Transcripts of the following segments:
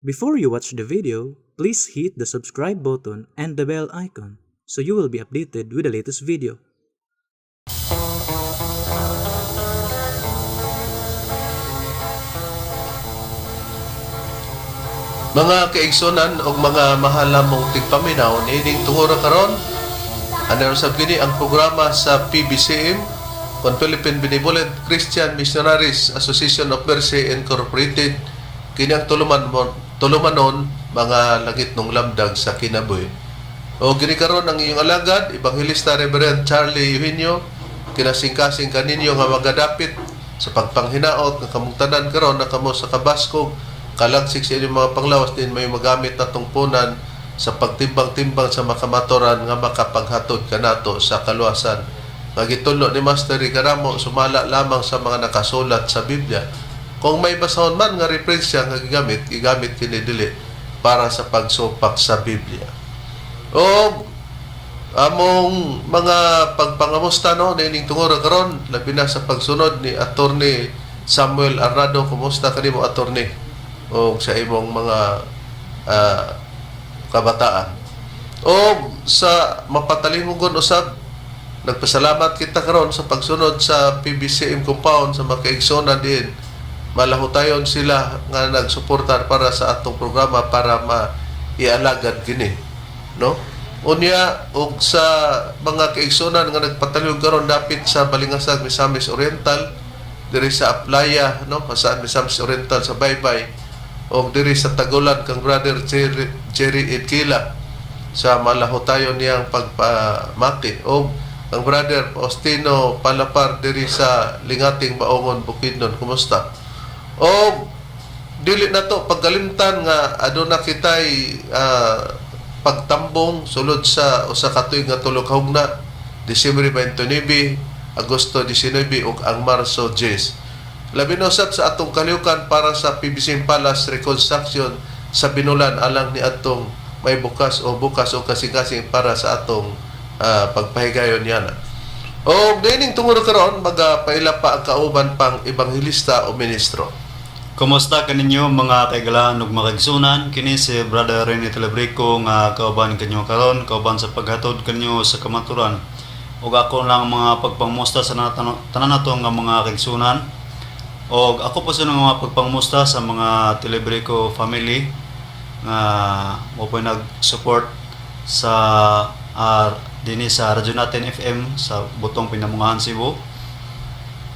Before you watch the video, please hit the subscribe button and the bell icon so you will be updated with the latest video. Mga kaigsonan o mga mahal mong tigpaminaw, niining tungura karon. Ano sab kini ang programa sa PBCM, kon Philippine Benevolent Christian Missionaries Association of Mercy Incorporated. Kini ang tulumanon mga langit nung lamdag sa kinabuhi. O gini karon ang iyong alagad, Evangelista Reverend Charlie Eugenio, kinasingkasing kaninyo nga magadapit sa pagpanghinaot ng kamungtanan karon na kamo sa kabaskog kalagsik sa inyong mga panglawas din may magamit na tungpunan sa pagtimbang-timbang sa makamatoran nga makapaghatod kanato sa kaluwasan. Magitulo ni Master Ricaramo sumala lamang sa mga nakasulat sa Biblia. Kung may basahon man nga referensya nga gigamit kini dili para sa pagsupak sa Biblia. O among mga pagpangamusta no nining tungora karon labi na sa pagsunod ni Attorney Samuel Arnado. Kumusta kanimo Attorney? O sa imong mga kabataan. O sa mapatalingon usab, nagpasalamat kita karon sa pagsunod sa PBCM compound sa makaigsonan din. Malahutayon sila nga nagsuportar para sa atong programa para maialagad kini, no? Unya og sa mga kaigsonan nga nagpatalingon karon dapit sa Balingasag, Misamis Oriental, diri sa Aplaya, no? Sa Misamis Oriental sa Baybay. O diri sa Tagulan kang Brother Jerry Edkila sa malahutayon niyang pagpamati. O ang Brother Faustino Palapar diri sa Lingating Baongon, Bukidnon. Kumusta? O dili na to pagkalimtan nga aduna kitay pagtambong sulod sa usa ka tuig nga tulo ka hugna, Disyembre 29, Agosto 19 ug ang Marso 10. Labi na usab sa atong kalihukan para sa PBCM Palace Reconstruction sa Binulan alang ni atong may bukas o kasing-kasing para sa atong pagpahigayon yana. O dining tungod karon magapaila pa ang kauban pang ebanghelista o ministro. Kumusta kaninyo mga kaigalaan ug makaigsunan? Kini si Brother Rene Telebrico nga kauban kanyo karon, kauban sa paghatod kanyo sa kamaturan. Ug ako lang mga pagpangmusta sa tanan nato nga mga kaigsunan. O ako po sa mga pagpangmusta sa mga Telebrico family nga mo po nag-support sa dinhi sa radyo natin FM sa Butong Pinamungahan, Cebu.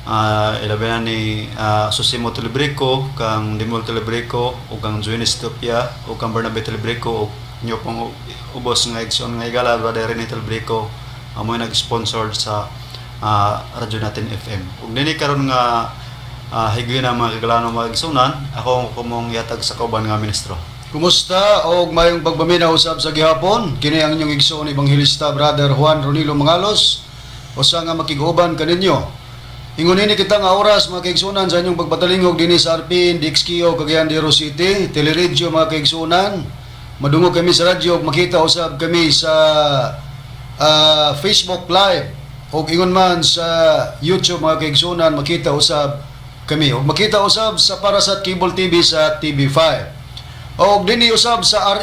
Ilabi na ni Susimo Telebrico, kang Dimol Telebrico, o kang Juenis Topia, o kang Bernabe Telebrico, o nyo pong ubos nga igsoon nga igala, Brother Rene Telebrico, mo nag-sponsor sa radyo natin FM. Ug dinhi karon nga higyo na mga kagalaan mga igsunan, ako kumong yatag sa kauban nga ministro. Kumusta og mayong pagbaminaw usab sa gihapon? Kini ang inyong igsoon Evangelista Brother Juan Ronilo Mangalos. Usa nga makiguban kaninyo. Ingon ini kita nga oras mga kaigsunan sa inyong pagpatalingog dinhi sa Arpin, Dixkio, Cagayan de Oro City, Teleradyo mga kaigsunan. Madungog kami sa radyo ug makita usab kami sa Facebook Live ug ingon man sa YouTube mga kaigsunan makita usab kami. O makita usab sa Parasat Cable TV sa TV5. O dini usab sa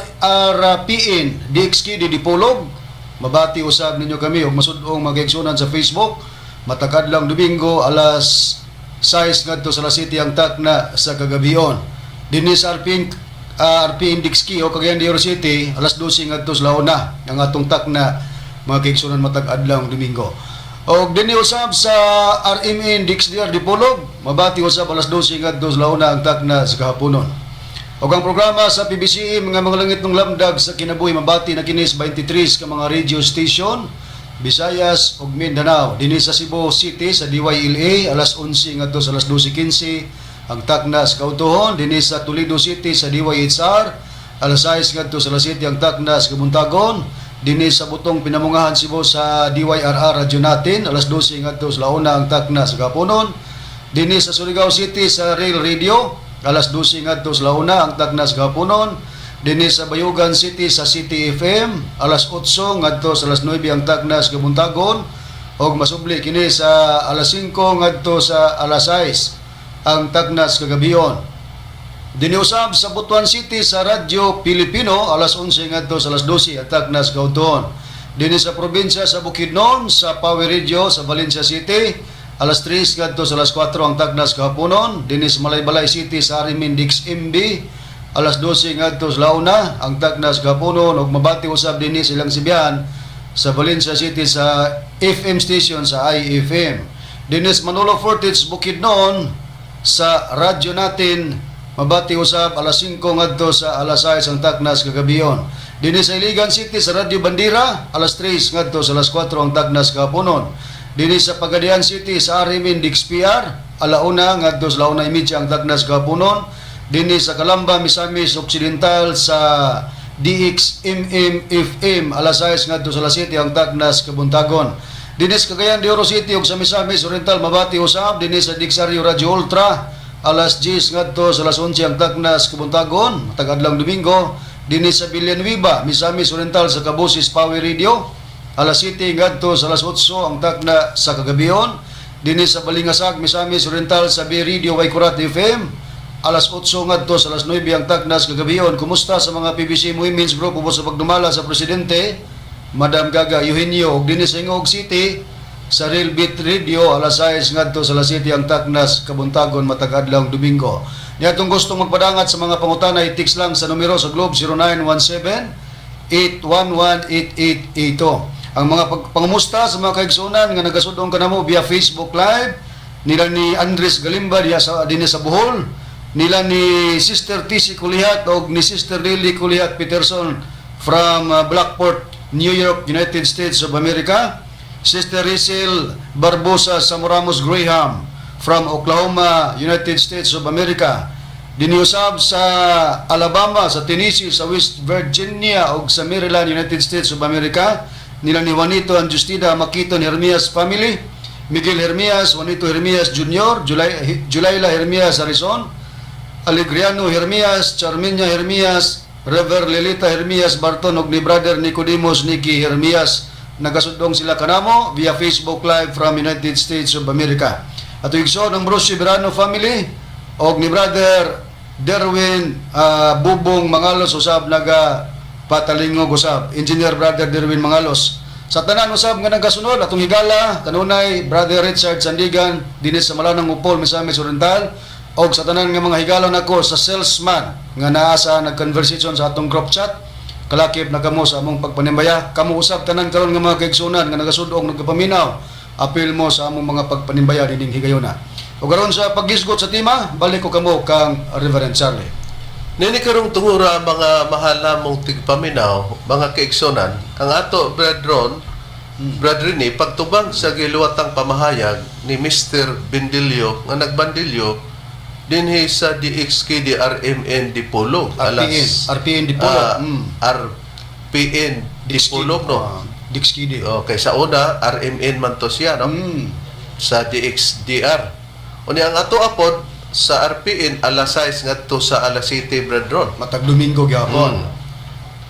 RPN DXK di Dipolog. Mabati usab ninyo kami o masudong mag-igsunan sa Facebook. Matakad lang Domingo alas 6 ngadto sa City ang takna sa kagabion. Dini sa RPN DXK o Cagayan de Oro City alas 12 ngadto sa launa ang atong takna mga kaigsunan matag adlaw Domingo. O dini usab sa RMN Dixdiar Dipolog, mabati usab alas 12 ngadto sa launa ang takna sa kahaponon. O ang programa sa PBC mga langit ng lamdag sa kinabuhi mabati na kinis 23 ka mga radio station Visayas ug Mindanao. Dinhi sa Cebu City sa DYLA alas 11 ngadto sa alas 12:15 ang takna sa Kautuhon. Dinhi sa Toledo City sa DYHR alas 6 ngadto sa alas 7 ang takna sa Kabuntagon. Dinhi sa Butong Pinamungahan, Cebu sa DYRR radyo natin alas 12 ngadto sa launa ang takna sa kahaponon. Dinhi sa Surigao City sa Rail Radio alas 12 ngadto sa launa ang takna sa kahaponon. Dinhi sa Bayugan City sa City FM alas 8 ngadto sa alas 9 ang takna sa Kabuntagon. Og masubli kini sa alas 5 ngadto sa alas 6 ang takna sa kagabion. Diniusab sa Butuan City sa Radyo Pilipino alas 11 ngadto sa alas 12 ang tagnas gauton. Dinhi sa probinsya sa Bukidnon sa Power Radio sa Valencia City alas 3 ngadto sa alas 4 ang tagnas kahaponon. Dinhi sa Malaybalay City sa Arimin Dix MB alas 12 ngadto sa launa ang tagnas kahaponon ug mabati usab dinhi silang sibihan sa Valencia City sa FM station sa IFM. Dinhi sa Manolo Fortich Bukidnon sa radyo natin mabati usab alas 5 ngadto sa alas 6 ang tagnas kagabiyon. Dinhi sa Iligan City sa Radyo Bandira alas 3 ngadto sa alas 4 ang tagnas kahaponon. Dinhi sa Pagadian City sa Arimin Dix PR alauna ngadto sa launa imidya ang tagnas kahaponon. Dinhi sa Calamba Misamis Occidental sa DXMM FM alas 6 ngadto sa alas 7 ang tagnas kabuntagon. Dinhi sa Cagayan de Oro City ug sa Misamis Oriental mabati usab dinhi sa Digsaryo Radio Ultra alas 10 ngadto sa alas 11 ang tagnas kabuntagon matag adlawng Domingo. Dinhi sa Villanueva Misamis Oriental sa Cabusis Power Radio alas 7 ngadto sa alas 8 ang tagna sa kagabiyon. Dinhi sa Balingasag Misamis Oriental sa B Radio Waikurat FM alas 8 ngadto sa alas 9 ang tagnas kagabiyon. Kumusta sa mga PBC Women's Group ubos sa pagdumala sa presidente Madam Gaga Eugenio ug dinhi sa Ingog City sa Real Beat Radio alas 6 ngadto sa alas 7 ang tagnas kabuntagon matag adlawng Domingo. Niadtong gustong magpadangat sa mga pangutana i-text lang sa numero sa Globe 0917-811-8882. Ang mga pangumusta sa mga kaigsunan nga nagasudong kanamo via Facebook Live nila ni Andres Galimba diya sa dinhi sa Bohol, nila ni Sister TC Kulihat o ni Sister Lily Kulihat Peterson from Blackport, New York, United States of America. Sister Rizal Barbosa Samoramos Graham from Oklahoma, United States of America. Diniusab sa Alabama, sa Tennessee, sa West Virginia o sa Maryland, United States of America. Nila ni Juanito and Justina Maquiton Hermias family, Miguel Hermias, Juanito Hermias Jr., Julayla Hermias Arizon, Alegriano Hermias, Charminia Hermias, Rever Lelita Hermias Barton ug ni Brother Nicodemus Nicky Hermias. Nagasudong sila kanamo via Facebook Live from United States of America. At igsoon ang Bruce Soberano family og ni Brother Derwin Bubong Mangalos usab naga patalingog usab. Engineer Brother Derwin Mangalos. Sa tanan usab nga nagasunod atong higala kanunay Brother Richard Sandigan dinhi sa Malanang Upol, Misamis Oriental og sa tanan nga mga higala nako sa salesman nga naa sa nag-conversation sa atong group chat. Kalakip na kamo sa among pagpanimbaya. Kamo usab tanan karon nga mga kaigsunan nga nagasud-og nagpaminaw. Apil mo sa among mga pagpanimbaya dining higayuna. O karon sa paggisgot sa tema, balik ko kamo kang Reverend Charlie. Nini karong tungura mga mahal namong tigpaminaw, mga kaigsunan, ang ato brethren, brethren pagtubang sa giluwatang pamahayag ni Mr. Bendilio nga nagbandilyo dinhi sa DXKD RMN Dipolo RPN Dipolo. RPN Dipolo no. DXKD. Okay, sa una RMN man to siya no. Sa DXDR. Unya ang ato apod sa RPN alas 6 ngadto sa alas 7 brethren. Matag Domingo gyapon.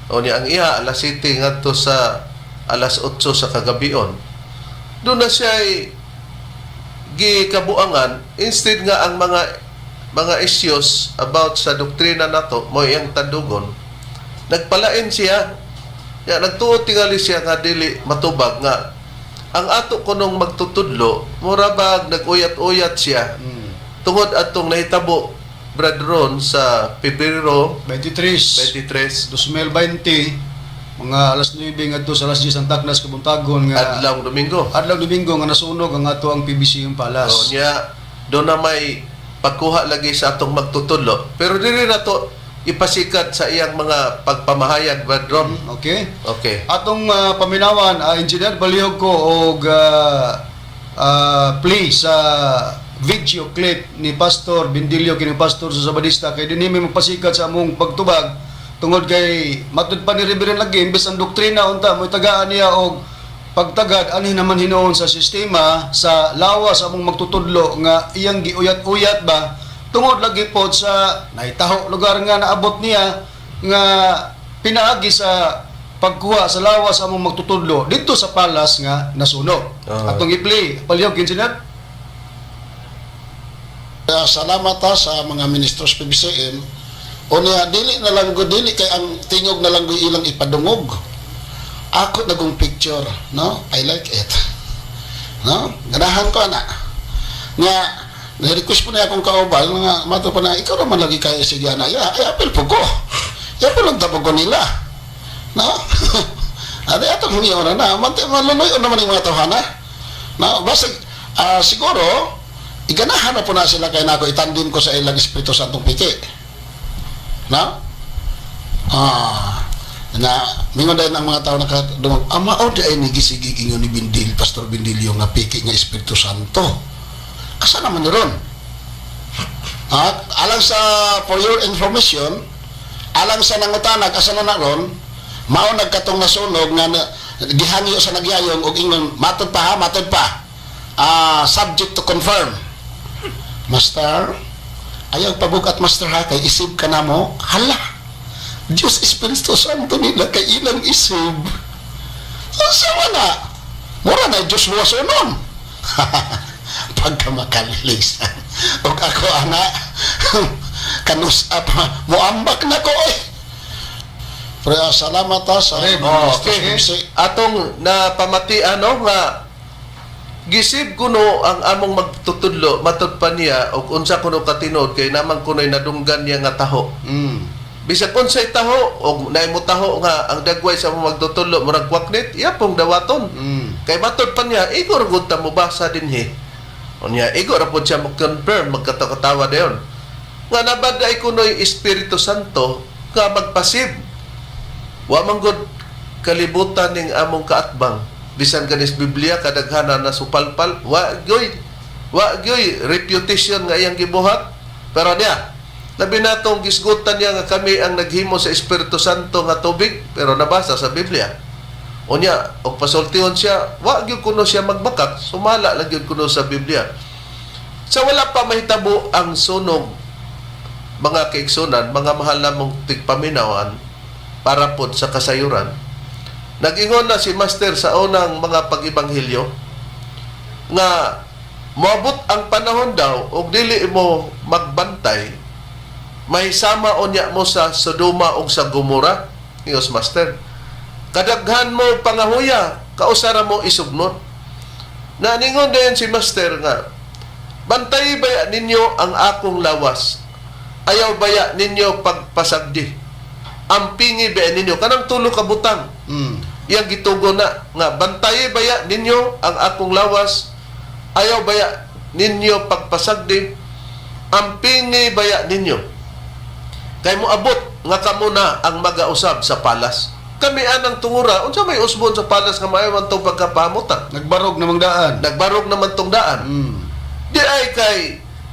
Unya ang iha alas 7 ngadto sa alas 8 sa kagabion. Doon na siya gikabuangan instead nga ang mga issues about sa doktrina nato mo iyang tandugon nagpalain siya ya nagtuo tingali siya nga dili matubag nga ang ato kunong magtutudlo mura bag naguyat-uyat siya tungod atong nahitabo brethren sa Pebrero 23 2020 mga alas 9 ngadto sa alas 10 ang taknas kabuntagon nga adlaw Domingo nga nasunog ang ato ang PBC yung palas. Niya do na may pagkuha lagi sa atong magtutudlo pero dili na to ipasikat sa iyang mga pagpamahayag brethren. Okay. Atong paminawan engineer balihog ko og play sa video clip ni Pastor Bendilio kini Pastor Sabadista kay dinhi may magpasikat sa among pagtubag tungod kay matud pa ni Reverend lagi imbes ang doktrina unta mo tagaan niya og pagtagad ani naman hinuon sa sistema sa lawas among magtutudlo nga iyang giuyat-uyat ba tungod lagi pod sa nahitaho lugar nga naabot niya nga pinaagi sa pagkuha sa lawas among magtutudlo dito sa palas nga nasunog. Atong i-play palihog engineer. Kaya salamat sa mga ministros PBCM. O niya, dili na lang ko, dili kay ang tingog na lang ko ilang ipadungog. Ako nagong picture, no? I like it. No? Ganahan ko na. Nga, na-request po na akong kaubal, nga mato pa na, ikaw naman lagi kaya si Diana. Ay, apel po ko. Yan po lang tapos ko nila. No? Ate, atong humiyaw na. Maluloy naman yung mga tawhana. No? Basta, siguro, iganahan na po na sila kaya na ako itandin ko sa ilang Espiritu Santong piki. No? Na mingon dahil ang mga tao nakadumag amao di ay nigisigig inyo ni Bindil Pastor Bindilio nga piki nga Espiritu Santo asa naman ron alang sa for your information alang sa nangutanag asa na ron mao nagkatong nasunog nga gihangyo sa nagyayong og ingon matod pa subject to confirm Master ayaw pabugat Master ha kay isib ka na mo hala Diyos Espiritu Santo nila kay ilang isib. Sawa na. Mura na Diyos mo sunon. Pagka makalilis. O ako ana, kanusap, muambak na ko eh. Pero salamat sa Okay. Atong napamatian nga gisib kuno ang among magtutudlo matud pa niya og unsa kuno katinod kay naman kuno'y nadunggan niya nga taho. Bisag unsay taho og naay mo taho nga ang dagway sa mga magtutulo murag kwaknit iya pong dawaton kay matud pa niya igor gud ta mo basa dinhi unya igor ra pud siya mo confirm magkatawa dayon nga nabaday kunoy Espiritu Santo nga magpasib wa man gud kalibutan ning among kaatbang bisan kanis Biblia kadaghanan na supalpal wa gyoy reputation nga iyang gibuhat pero niya labi natong gisgutan niya nga kami ang naghimo sa Espiritu Santo nga tubig pero nabasa sa Biblia. Unya, og pasultihon siya, wa gyud kuno siya magbakat, sumala lang gyud kuno sa Biblia. Sa wala pa mahitabo ang sunog mga kaigsunan, mga mahal namong tigpaminawan para pod sa kasayuran. Nag-ingon na si Master sa unang mga pag-ibanghilyo nga moabot ang panahon daw og dili mo magbantay may sama unya mo sa Sodoma o sa Gomora, Ngos Master. Kadaghan mo pangahuya, kausara mo isugnot. Naningon din si Master nga, bantay baya ninyo ang akong lawas, ayaw baya ninyo pagpasagdi, ampingi baya ninyo, kanang tulo ka butang. Yang gitugo na, nga bantay baya ninyo ang akong lawas, ayaw baya ninyo pagpasagdi, ampingi baya ninyo. Kay mo abot nga kamo na ang magausab sa palas. Kami anang tungura, unsa may usbon sa palas nga maayawan tong pagkapamutan. Nagbarog namang daan. Nagbarog naman tong daan. Di ay kay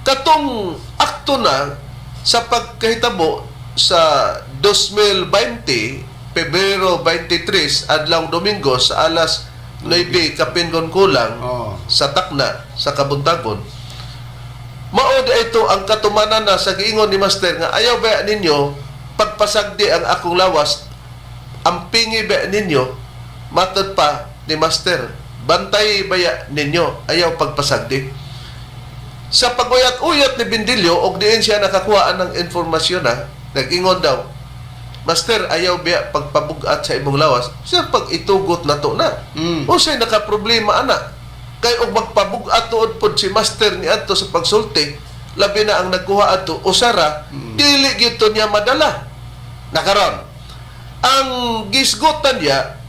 katong akto na sa pagkahitabo sa 2020 Pebrero 23 adlaw Domingo sa alas 9 kapingon kulang sa Takna sa Kabuntagon. Maod ito ang katumanan na sa giingon ni Master nga ayaw ba ninyo pagpasagdi ang akong lawas ampingi ba ninyo matod pa ni Master bantay baya ninyo ayaw pagpasagdi sa paguyat-uyat ni Bindilyo og diin siya nakakuha ng informasyon na nag-ingon daw Master ayaw ba pagpabugat sa imong lawas siya pag itugot na to na unsay nakaproblema ana kay og magpabugat tuod pod si Master ni adto sa pagsulti labi na ang nagkuha adto usara dili gyud to niya madala nakaron ang gisgutan niya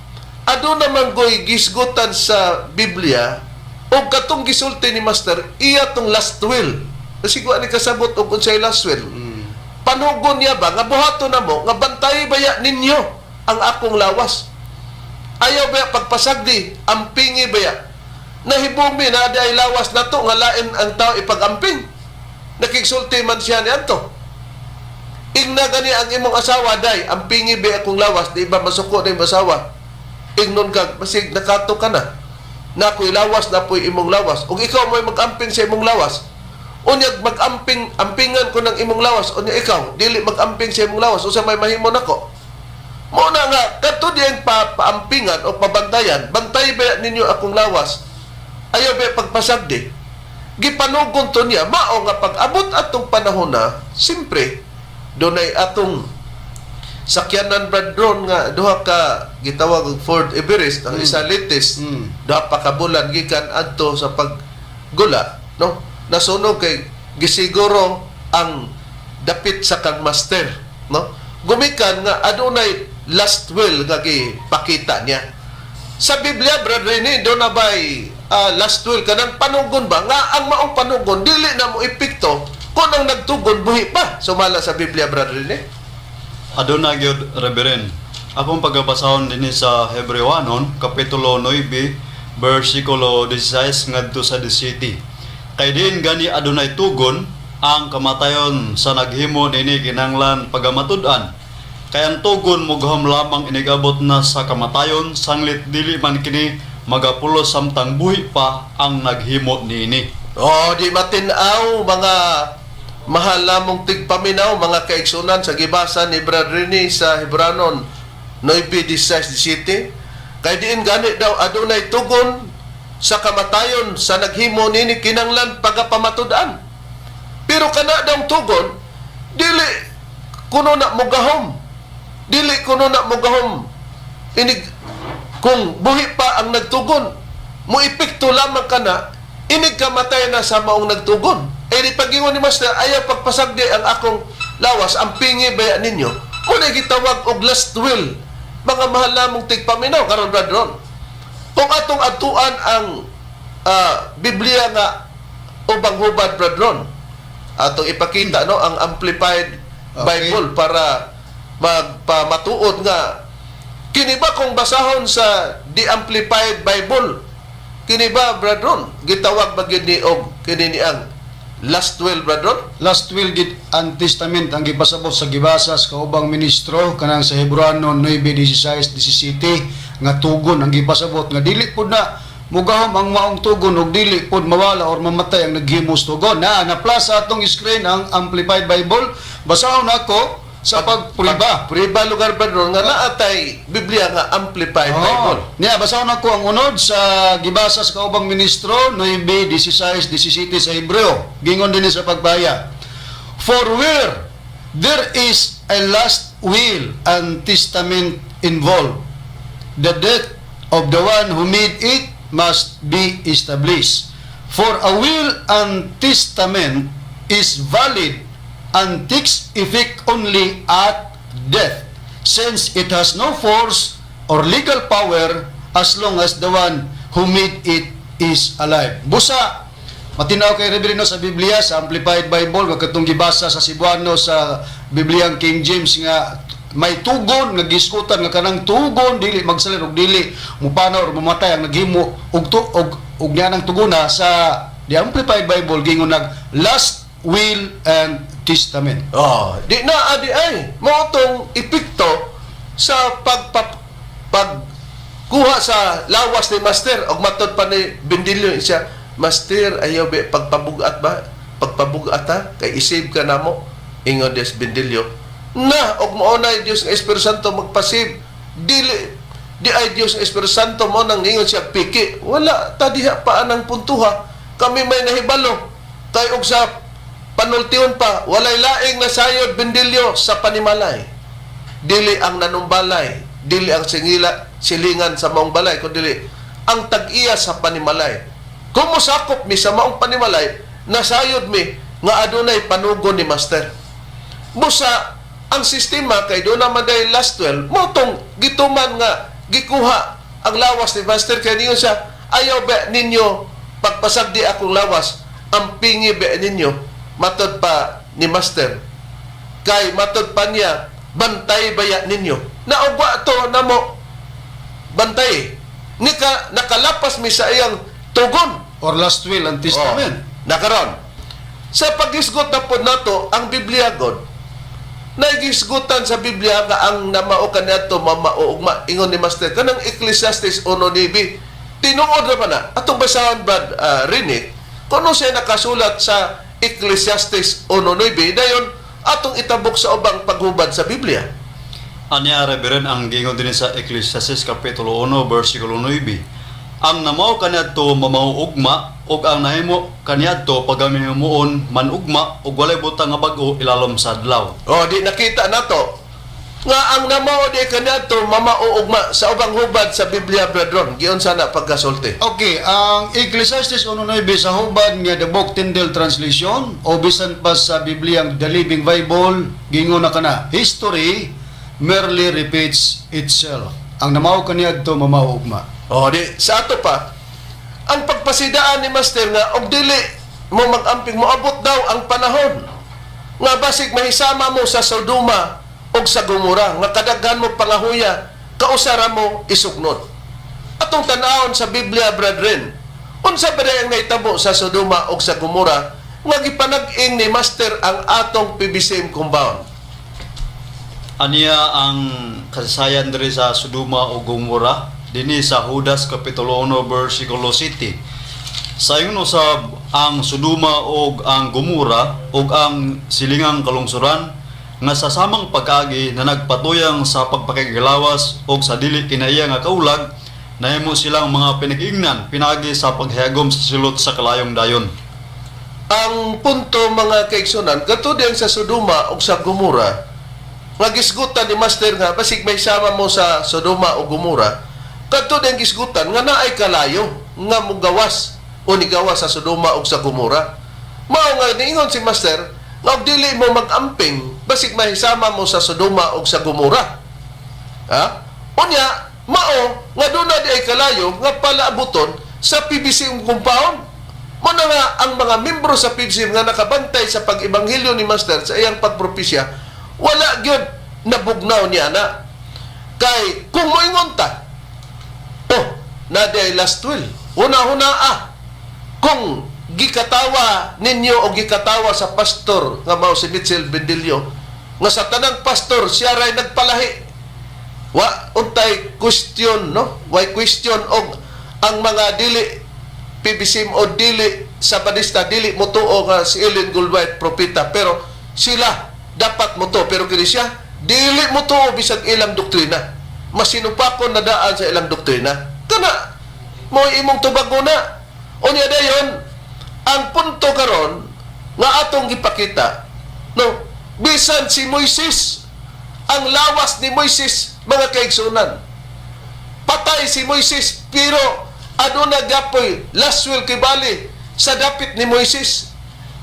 aduna man goy gisgutan sa Biblia og katong gisulti ni Master iya tong last will kasi ko ani kasabot og unsay last will panugon niya ba nga buhaton na mo nga bantay baya ninyo ang akong lawas ayaw baya pagpasagdi ampingi baya nahibumi na ay lawas na to nga lain ang tao ipag-amping nakigsulti man siya ni Anto ingna gani ang imong asawa day ampingi ba akong lawas di ba masuko na imong asawa ingnon ka basig nakato ka na nakoy lawas na po'y imong lawas ug ikaw mo'y mag-amping sa imong lawas unyag ampingan ko ng imong lawas unya ikaw dili mag-amping sa imong lawas usa may mahimo nako mo na nga kadto diyan paampingan o pabantayan bantay ba ninyo akong lawas ayaw ba pagpasagdi gipanugon to niya, mao nga pag-abot atong panahon na, simpre, dunay atong sakyanan Bradron nga duha ka gitawag og Ford Everest, ang isa latest, duha pa ka bulan gikan adto sa paggula, no? Nasunog kay gisiguro ang dapit sa kang master, no? Gumikan nga adunay last will nga gipakita niya. Sa Biblia, Brother Rene, doon na ba'y last will ka ng panugon ba? Nga ang maong panugon, dili na mo epekto kung ang nagtugon, buhi pa. Sumala sa Biblia, Brother Rene. Aduna gyud Reverend. Akong pagbabasahon dinhi sa Hebrewanon kapitulo 9 bersikulo 16 ngadto sa 17. Kay diin gani adunay tugon ang kamatayon sa naghimo nini kinanglan pagamatud-an. Kay ang tugon mugham lamang inigabot na sa kamatayon sanglit dili man kini magapulos samtang buhi pa ang naghimo nini. Di matinaw mga mahal lamong tigpaminaw, mga kaigsunan sa gibasa ni Brother Rene sa Hebranon 9:16-17. Kay diin gani daw adunay tugon sa kamatayon sa naghimo nini kinanglan pagapamatud-an. Pero kana daw tugon, dili kuno na mugahom. Dili kuno na mugahom. Inig kung buhi pa ang nagtugon, mo epekto lamang kana, inig kamatay na sa maong nagtugon. Di pagingon ni Master, ayaw pagpasagdi ang akong lawas, ang pingi baya ninyo. Muna gitawag og last will. Mga mahal namong tigpaminaw, karon Bradron. Kung atong atuan ang Biblia nga ubang hubad Bradron, atong ipakita no ang Amplified Bible para magpamatuod nga kini ba kung basahon sa The Amplified Bible, kini ba Bradron gitawag ba gyud ni og kini ni ang last will Bradron? Last will git ang testament ang gipasabot sa gibasa sa kaubang ministro kanang sa Hebrano 9:16-17 nga tugon ang gipasabot nga dili pud na mugahom ang maong tugon ug dili pod mawala or mamatay ang naghimos tugon. Na-plus sa atong screen ang Amplified Bible. Basahon ako sa pagpriba. Priba lugar Bradron nga naatay Biblia nga Amplified Bible. Niya basahon ako ang unod sa gibasa sa kaubang ministro 9:16-17 sa Hebreo. Gingon dinhi sa pagbaya. For where there is a last will and testament involved, the death of the one who made it must be established. For a will and testament is valid and takes effect only at death, since it has no force or legal power as long as the one who made it is alive. Busa, matinaw kay Reverendo sa Biblia, sa Amplified Bible, katong gibasa sa Cebuano sa Bibliang King James nga may tugon nga giskutan nga kanang tugon dili magsalir og dili mupanaw or mamatay ang naghimo og niya nang tugona sa The Amplified Bible gingon nag last will and testament. Di na adi ay mo tong epekto sa pagkuha sa lawas ni Master og matod pa ni Bendilio siya, Master ayaw ba pagpabugat ha kay isave ka namo ingon des Bendilio na og maunay Dios nga Espiritu Santo magpasib di ay Dios nga Espiritu Santo mo nang ingon siya piki wala ta diha pa anang puntuha kami may nahibalo kay og sa panultiyon pa walay laing nasayod Bendilio sa panimalay dili ang nanumbalay dili ang silingan sa maong balay kundi ang tag-iya sa panimalay kung mosakop mi sa maong panimalay nasayod mi nga adunay panugon ni Master busa ang sistema kay doon naman dahil last 12 motong gituman nga gikuha ang lawas ni Master kay niyo siya ayaw ba ninyo pagpasagdi akong lawas ang pingi ba ninyo matod pa ni Master kay matod pa niya bantay baya ninyo naugwa to namo bantay nakalapas mi sa iyang tugon Or last will and testament. Nakaron sa paghisgot na po nato ang Biblia God nagisgutan sa Biblia nga ang namao kaniadto mamaugma ingon ni Master kanang Ecclesiastes 1:9 tinuod na pa na atong basahon Brad Rene kuno siya nakasulat sa Ecclesiastes 1:9 dayon atong itabok sa ubang paghubad sa Biblia. Anya Reverend ang gingon din sa Ecclesiastes kapitulo 1 bersikulo 9. Ang namaw kaniadto mamauugma ug ang nahimo kaniadto pagamimuon manugma ug walay butang nga bag-o ilalom sa adlaw. O, di nakita na to. Nga ang namao di kaniadto mamauugma sa ubang hubad sa Biblia, brethren. Giyon sana pagkasulti. Okay, ang Ecclesiastes 1:9 sa hubad nga the Book Tyndale Translation o bisan pa sa Biblia ang The Living Bible, gingon na kana, history merely repeats itself. Ang namaw kaniadto mamauugma. O, di sa ato pa, ang pagpasidaan ni Master nga og dili mo mag-amping moabot daw ang panahon nga basig mahisama mo sa Sodoma og sa Gomora nga kadaghan mo pangahuya kausara mo isugnod. Atong tan-awon sa Biblia, brethren, unsa ba ang nahitabo sa Sodoma og sa Gomora nga gipanag-ing ni Master ang atong PBCM compound? Aniya ang kasaysayan diri sa Sodoma ug Gomora dinhi sa Judas kapitulo 1 bersikulo 7. Sayon usab ang Sodoma ug ang Gomora ug ang silingang kalungsuran nga sa samang pagkaagi na nagpatuyang sa pagpakikilawas ug sa dili kinaiya nga kaulag nahimo silang mga pinag-ingnan pinagi sa paghiyagom sa silot sa kalayong dayon. Ang punto, mga kaigsunan, katod sa Sodoma ug sa Gomora, nga gisgutan ni Master nga basig may sama mo sa Sodoma o Gomora, katod ang gisgutan nga naay kalayo nga mugawas o nigawas sa Sodoma o sa Gomora. Mao nga niingon si Master nga og dili mo mag-amping basig mahisama mo sa Sodoma o sa Gomora. Ha? Unya, mao nga doon na di ay kalayo nga palaabuton sa PBCM compound. Mo na nga ang mga membro sa PBCM nga nakabantay sa pag-ibanghilyo ni Master sa iyang pagpropesya, wala gyud nabugnaw niya na. Kay kung moingon ta, na di ay last will. Una-una kung gikatawa ninyo o gikatawa sa pastor nga mao si Mitchell Bendilio nga sa tanang pastor siya ray nagpalahi, wa untay question, no? Why question og ang mga dili PBCM o dili Sabadista dili mo tuo nga si Ellen Goldwhite propeta, pero sila dapat mo to, pero kini siya dili mo tuo bisag ilang doktrina, masinupakon na daan sa ilang doktrina kana mo imong tubago na. Unya dayon ang punto karon nga atong gipakita, no, bisan si Moises, ang lawas ni Moises, mga kaigsunan, patay si Moises pero aduna gapoy last will kibali sa dapit ni Moises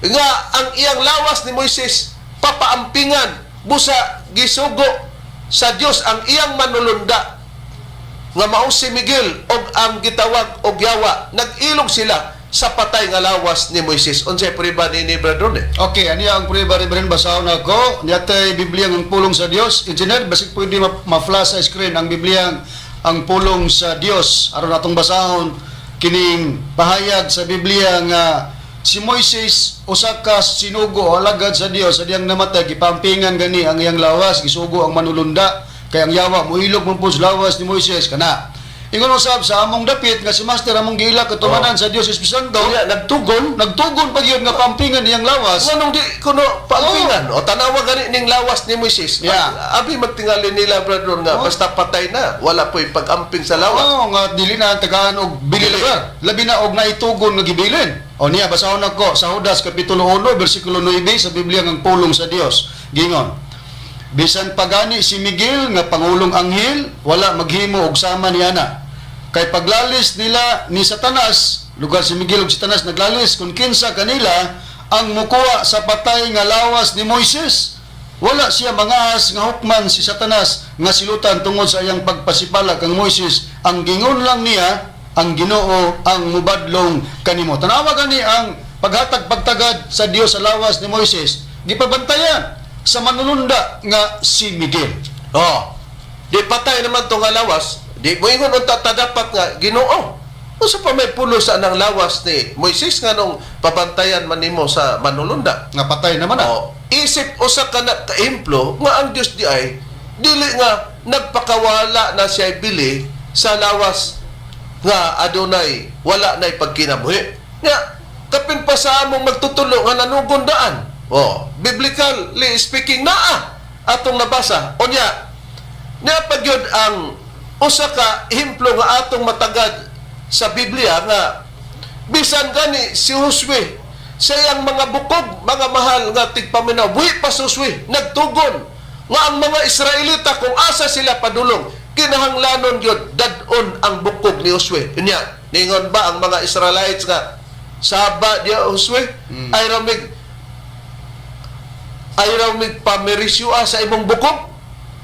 nga ang iyang lawas ni Moises papaampingan busa gisugo sa Dios ang iyang manulunda nga mao si Miguel og ang gitawag og Yawa, nag-ilog sila sa patay nga lawas ni Moises. Unsay prueba ni Bradron? Okay, ani ang prueba rin basahon ako. Niyatay Biblia ng pulong sa Dios. Engineer, basig pwede ma-flash sa screen ang Biblia ang pulong sa Dios. Aron atong basahon kining pahayag sa Biblia nga si Moises usa ka sinugo o alagad sa Dios, sa diyang namatay gipampingan gani ang iyang lawas, gisugo ang manulunda kay ang Yawa moilog man po sa lawas ni Moises kana. Ingon usab sa among dapit nga si Master among giila katumanan sa Dios Espiritu Santo. Nagtugon pa gyud nga pampingan niyang lawas. Nganong di kuno pampingan o tanawa gani ning lawas ni Moises. Yeah. Abi magtingali nila, Bradron, nga basta patay na, wala po'y pag-amping sa lawas. Nga dili na tagaan og bililugar. Labi na og naitugon nga gibilin. O niya basahon ako sa Judas kapitulo 1 bersikulo 9 sa Biblia ng pulong sa Dios. Gingon, bisan pagani si Miguel nga pangulong anghel, wala maghimo og sama ni ana. Kay paglalis nila ni Satanas, lugar si Miguel ug Satanas naglalis kung kinsa kanila ang mukuha sa patay nga lawas ni Moises. Wala siya mangahas nga hukman si Satanas nga silutan tungod sa iyang pagpasipala kang Moises. Ang gingon lang niya, ang Ginoo ang mubadlong kanimo. Tanawa gani ang paghatag pagtagad sa Dios sa lawas ni Moises. Gipabantayan sa manulunda nga si Miguel. Di patay naman to nga lawas, di mo ingon unta ta dapat nga Ginoo. Usa pa may pulo sa anang lawas ni Moises nga nung pabantayan man nimo sa manulunda. Nga patay naman Isip usa ka na kaemplo nga ang Dios di ay dili nga nagpakawala na siya bili sa lawas nga adunay wala nay pagkinabuhi. Nga kapin pa sa among magtutulo nga nanugon daan. Biblically speaking atong nabasa. Unya, niya pagyud ang usa ka ehemplo nga atong matagad sa Biblia nga Bisan gani si Josue sa iyang mga bukog, mga mahal nga tigpaminaw, buhi pa si Josue, nagtugon nga ang mga Israelita kung asa sila padulong, kinahanglanon yun, dadon ang bukog ni Josue. Inya, ningon ba ang mga Israelites nga, saba diya Josue, ay ramig pamerisyua sa imong bukog,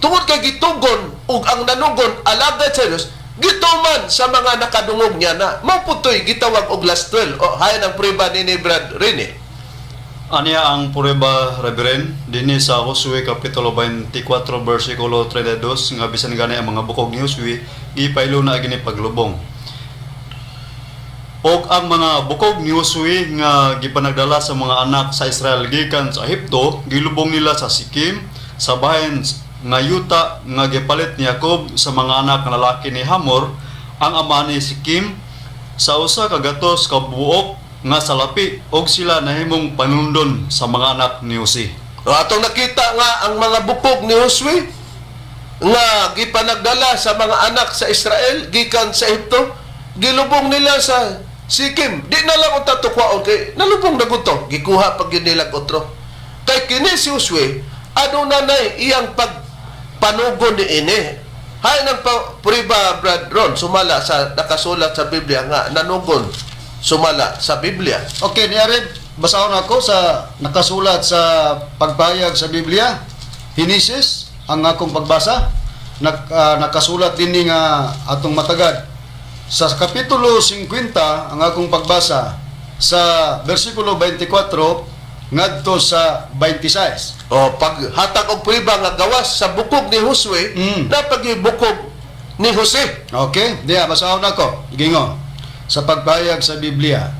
tungod kay gitugon, ug ang nanugon, alagad sa Diyos, gituman sa mga nakadungog niya na maputoy gitawag og last 12 o hayan ang prueba ni Brad Rene. Aniya ang pureba, Reverend, dinhi sa Josue Kapitulo 24, versikulo 32, nga bisan gani ang mga bukog ni Josue, gipaylo na gini paglubong. Og ang mga bukog ni Josue nga gipanagdala sa mga anak sa Israel gikan sa Ehipto, gilubong nila sa Sikim, sa bahin nga yuta nga gipalit ni Jacob sa mga anak nga lalaki ni Hamor, ang ama ni Sikim, sa usa ka gatos ka buok nga salapi, og sila nahimong panundon sa mga anak ni Jose. Atong nakita nga ang mga bukog ni Josue nga gipanagdala sa mga anak sa Israel gikan sa Ehipto, gilubong nila sa Sikim. Di na lang unta tukwaon kay nalubong na guto, gikuha pag ginilag otro. Kay kini si Josue ano nanay iyang panugon ni ini. Hay nang puriba Brad Ron sumala sa nakasulat sa Biblia nga nanugon sumala sa Biblia. Okay, niyarin, basahon ako sa nakasulat sa pagpahayag sa Biblia. Hinesis, ang akong pagbasa. Nakasulat din ni nga atong matagad. Sa Kapitulo 50, ang akong pagbasa, sa versikulo 24, ngadto sa 26. O paghatag og prueba nga gawas sa bukog ni Josue, napagi bukog ni Jose. Okay, diya, basahon ako. Gingon, sa pagpahayag sa Biblia.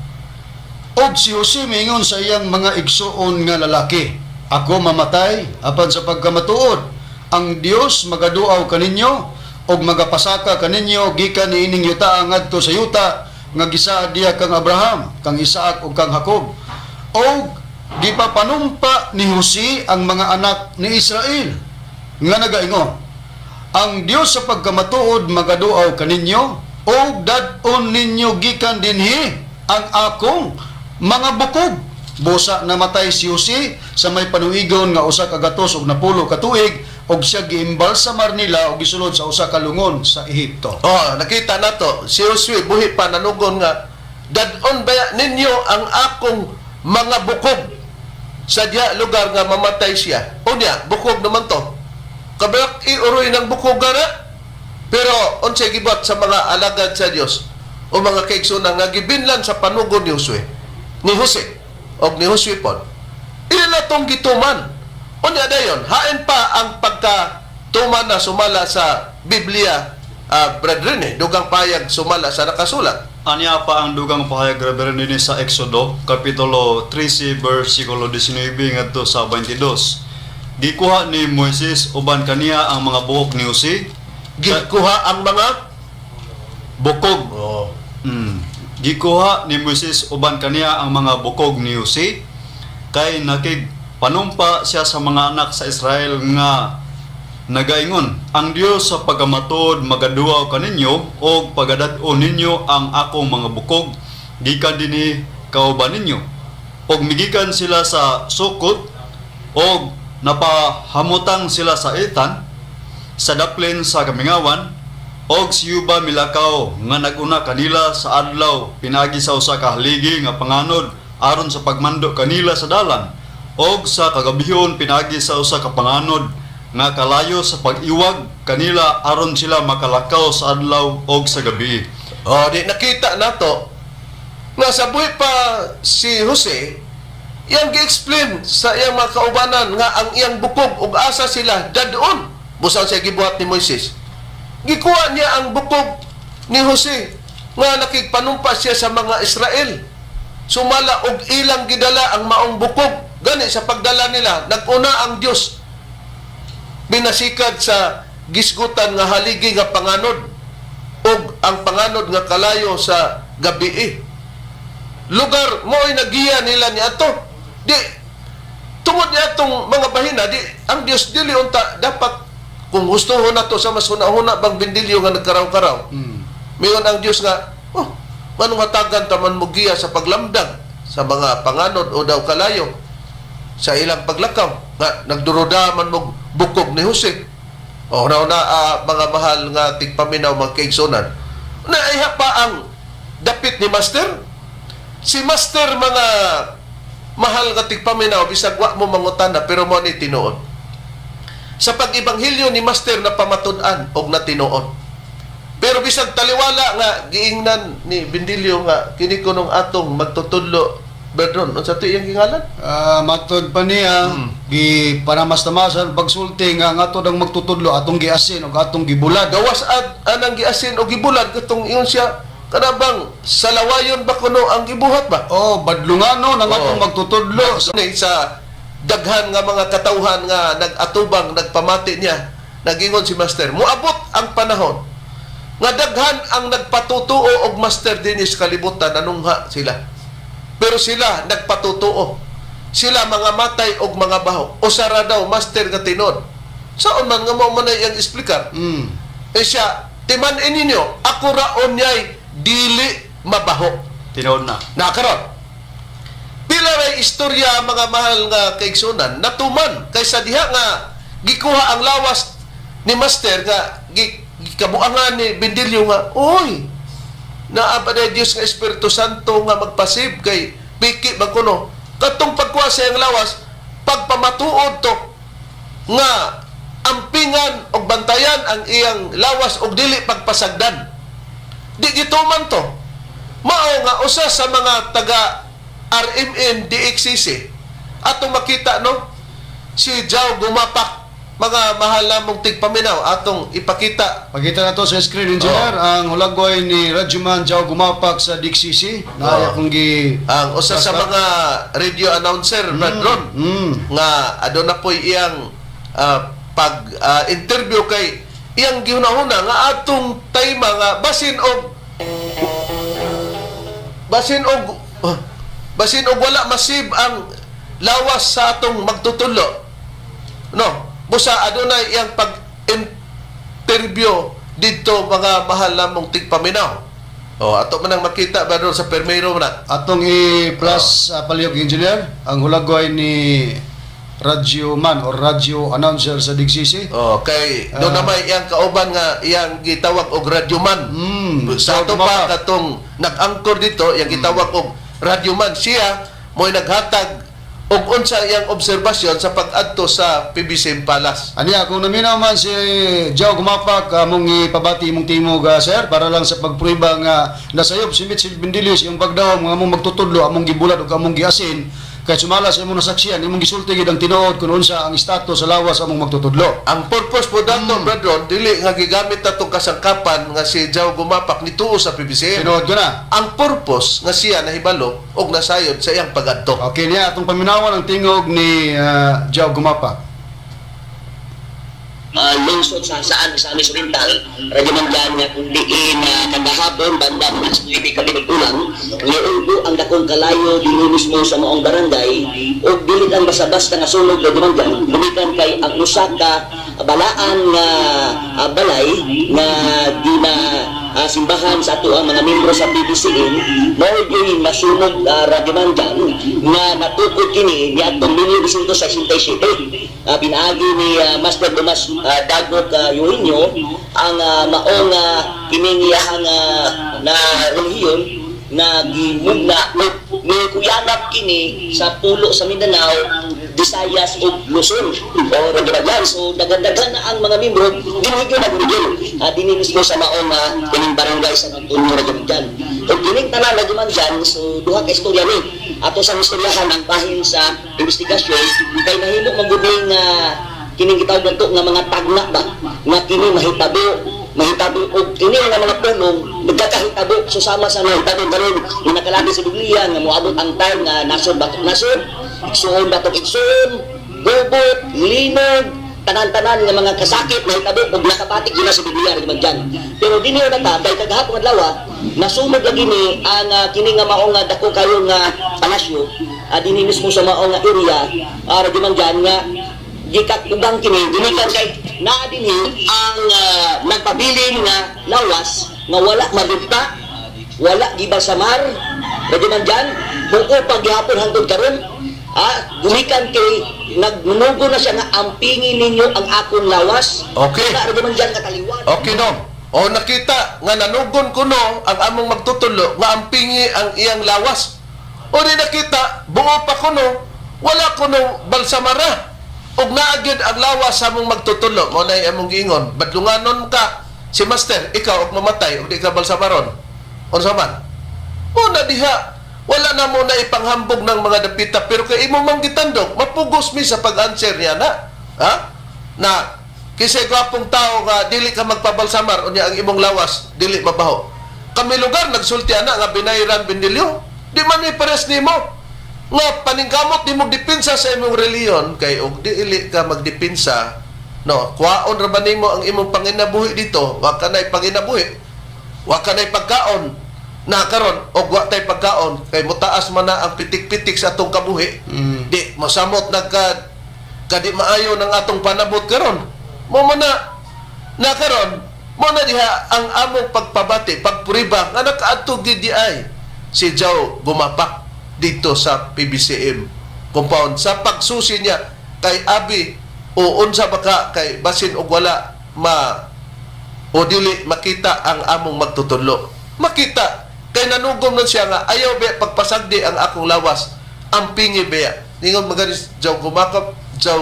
Og si Jose mingon sa iyang mga igsuon nga lalaki, ako mamatay, apan sa pagkamatuod, ang Dios magaduaw kaninyo, og magapasaka kaninyo, gikan niining yuta ngadto sa yuta, nga gisaad diya kang Abraham, kang Isaac, ug kang Jacob. Og gipapanumpa ni Jose ang mga anak ni Israel nga nagaingon, ang Dios sa pagkamatuod magaduaw kaninyo o dadon ninyo gikan dinhi ang akong mga bukog. Busa namatay si Jose sa may panuigon nga usa ka gatos ug napulo ka tuig, og siya giimbal sa Marnila og gisulod sa usa ka lungon sa Ehipto. Oh, nakita nato si Josue buhi pa nanugon nga dadon ba ninyo ang akong mga bukog sa diya lugar nga mamatay siya. Unya, bukog naman to. Kabalak iuroy ng bukog na. Pero unsay gibot sa mga alagad sa Dios o mga kaigsunan nga gibinlan sa panugon ni Josue, ni Jose o ni Josue pod. Ila tong gituman. Unya dayon, hain pa ang pagkatuman na sumala sa Biblia, brethren, dugang payag sumala sa nakasulat. Aniya pa ang dugang pahayag, Reverend, din sa Exodo, Kapitulo 13, versikulo 19 ngadto sa 22. Gikuha ni Moises uban kaniya ang mga buhok ni Jose. Gikuha ang mga Bukog. oh. Gikuha ni Moises uban kaniya ang mga bukog ni Jose, kay panumpa siya sa mga anak sa Israel nga nagaingon, ang Dios sa pagamatod magaduaw kaninyo o pagadad-on ninyo ang akong mga bukog, gikan dinhi kauban ninyo. Og migikan sila sa Sukot, og napahamutang sila sa Etan, sa daplin sa Kamingawan, og siyuba milakaw nga naguna kanila sa adlaw pinagi sa usa ka haligi nga panganod aron sa pagmando kanila sa dalan, og sa kagabihon pinagi sa usa ka panganod nga kalayo sa pag-iwag kanila aron sila makalakaw sa adlaw og sa gabi. Oh, di nakita nato nga sa buhi pa si Jose, iyang gi-explain sa iyang mga kaubanan nga ang iyang bukog ug asa sila dadon. Busan siya gibuhat ni Moises. Gikuha niya ang bukog ni Jose nga nakigpanumpa siya sa mga Israel. Sumala og ilang gidala ang maong bukog. Gani sa pagdala nila, naguna ang Dios binasikad sa gisgutan nga haligi nga panganod ug ang panganod nga kalayo sa gabi. Lugar mo'y nagiya nila ni ato. Di tungod niya atong mga bahina, di ang Dios dili unta dapat kung gusto ho na to sa mas huna-huna bang bindilyo nga nagkaraw-karaw. Mayon ang Dios nga, Nganong hatagan taman mo giya sa paglamdag sa mga panganod o daw kalayo sa ilang paglakaw nga nagduroda man mo bukog ni Jose o na mga mahal nga tigpaminaw mga kaigsunan na iha pa ang dapit ni Master si Master mga mahal nga tigpaminaw bisag wa mo mangutana pero mo ni tinuod sa pag-ibanghilyo ni Master na pamatud-an og na tinuod pero bisag taliwala nga giingnan ni Bendilio nga kini kunong atong magtutudlo Bedron, unsa to iyang gingalan? Matod pa niya, gi paramas-tamasan pagsulti nga atod ang magtutudlo atong giasin o atong gibulad. Gawas anang giasin o gibulad katong iyon siya kanabang salawayon ba kuno ang gibuhat ba? Oh, badlungano nang atong magtutudlo. Sa daghan nga mga katawhan nga nag-atubang nagpamati niya, nagingon si Master, muabot ang panahon nga daghan ang nagpatutuo og Master dinis kalibutan anungha sila. Pero sila nagpatutuo. Sila mga matay og mga baho. O sara daw, Master nga tinod. Saan man nga mo man iyang explicar? Siya, timan-in ninyo, ako raon niya'y dili mabaho. Tinood na. Nakaroon. Pila ray istorya mga mahal nga kaigsunan, natuman kaysa diha nga gikuha ang lawas ni Master nga gikabuangan ni Bendilio nga, oy, naabada Diyos nga Espiritu Santo nga magpasib kay piki magkuno katong pagkuha sa iyang lawas pagpamatuod to nga ampingan og bantayan ang iyang lawas og dili pagpasagdan di gituman to mao nga usa sa mga taga RMN DXCC atong makita no si Jao Gumapak mga mahal namong tigpaminaw atong ipakita. Pakita na to sa screen, engineer, ang hulagway ni Radyoman Jao Gumapak sa DXCC. Naaya kong ang usa sa mga radio announcer, Bradron, nga aduna na po iyang pag-interview kay iyang gihunahuna nga atong tayma nga basin og wala masib ang lawas sa atong magtutudlo. No? Busa adunay iyang pag-interview dito mga mahal namong tigpaminaw. Ato man ang makita ba doon sa permero na. atong i-plus palihog, engineer, ang hulagway ni radyoman o radio announcer sa DXCC. Kay doon naman iyang kauban nga iyang gitawag og radyoman. Sa ato pa katong nag-angkor dito, iyang gitawag og radyoman. Siya mo'y naghatag og unsa iyang obserbasyon sa pag-adto sa PBC Palace. Aniya, kung naminaw man si Jao Gumapak, mong ipabati mong timog, sir, para lang sa pagpruiba nga nasayop si Mitchell Bendilius yung pagdaw nga among magtutudlo, among gibulad o among giasin, kay sumala sa imong nasaksiyan, imong gisulti gid ang tinuod kung unsa ang status sa lawas among magtutudlo. Ang purpose po dato, Bradron, dili nga gigamit natong kasangkapan nga si Jao Gumapak nituo sa PBC. Tinuod ko na. Ang purpose nga siya nahibalo og nasayod sa iyang pag-adto. Okay niya, atong paminawan ang tingog ni Jao Gumapak. Lungsod sa Misamis Oriental, radyaman dyan nga kung diin kagahapon, banda mo nas 9 kalibatulang, niundo ang dakong kalayo dili mismo sa maong barangay, o dili lang basta-basta nga sunog radyaman dyan, lumikan kay ang usaka balaan nga balay nga di na simbahan sa ato ang mga membro sa PBCN, mao gyud masunog radyaman dyan nga natukod kini ni atong 1967. Pinaagi ni Master Tomas Dagok Eugenio ang maong kiningiyahang na relihiyon na gimugna ni kuyanap kini sa pulo sa Mindanao, Visayas ug Luzon o Radyaman. So dagan-dagan na ang mga membro dinhigyo na gudyon dinhi mismo sa maong kining barangay sa Antonio Radyaman. Ug kining tanan Radyaman dyan, so duha ka istorya ni ato sa istoryahan ang bahin sa investigasyon kay nahimo maguning kining gitawag nato nga mga tagna ba nga kini mahitabo og kini nga mga punong nagkakahitabo susama sa mahitabo karon nga nakalabi sa Biblia nga moabot ang time nga nasod batok nasod igsoon batok igsoon gubot linog tanan-tanan nga mga kasakit mahitabo og nakapatik yun sa Biblia rin dyan. Pero dinhi na ta dahil kagahapon adlaw nasumog lagi ni ang kini nga mao nga dako kayo nga palasyo dinhi mismo sa mao nga area di man dyan nga gikat ubang kini dinikan kay naa dinhi ang nagpabiling nga lawas nga wala madugta wala gibalsamar, radyo man dyan, kung upang gihapon hangtod karon, gumikan kay nagnunugo na siya nga ampingin ninyo ang akong lawas. Okay. Wala radyo man dyan kataliwan. Okay, no. O nakita nga nanugon kuno ang among magtutulo nga ampingi ang iyang lawas. O di nakita buo pa kuno wala kuno balsamara. Og naagid ang lawas sa among magtutulo. Mo nay among giingon, badlunganon ka si master, ikaw og mamatay og di ka balsamaron. Unsa man? O na diha wala na mo na ipanghambog ng mga dapita pero kay imo mang gitandok mapugos mi sa pag-answer niya na. Ha? Na kisay gwapong tao nga dili ka magpabalsamar unya ang imong lawas dili mabaho. Kami lugar nagsulti ana nga binayran bindilyo. Di man may pares nimo. Nga paningkamot nimo depensa sa imong reliyon kay og dili ka magdepensa no, kuhaon ra ba nimo ang imong panginabuhi dito? Wa ka nay panginabuhi. Wa ka nay pagkaon. Na karon og wa tay pagkaon kay mutaas man na ang pitik-pitik sa atong kabuhi. Di masamot nagka kadi maayo ng atong panabot karon. Mo na karon mo na diha ang among pagpabati pagpuriba nga nakaadto gid di ay si Joe gumapak dito sa PBCM compound sa pagsusi niya kay abi o unsa baka kay basin og wala o dili makita ang among magtutudlo makita kay nanugom nun siya nga ayaw ba pagpasagdi ang akong lawas ang pingi ba ningon maganis Joe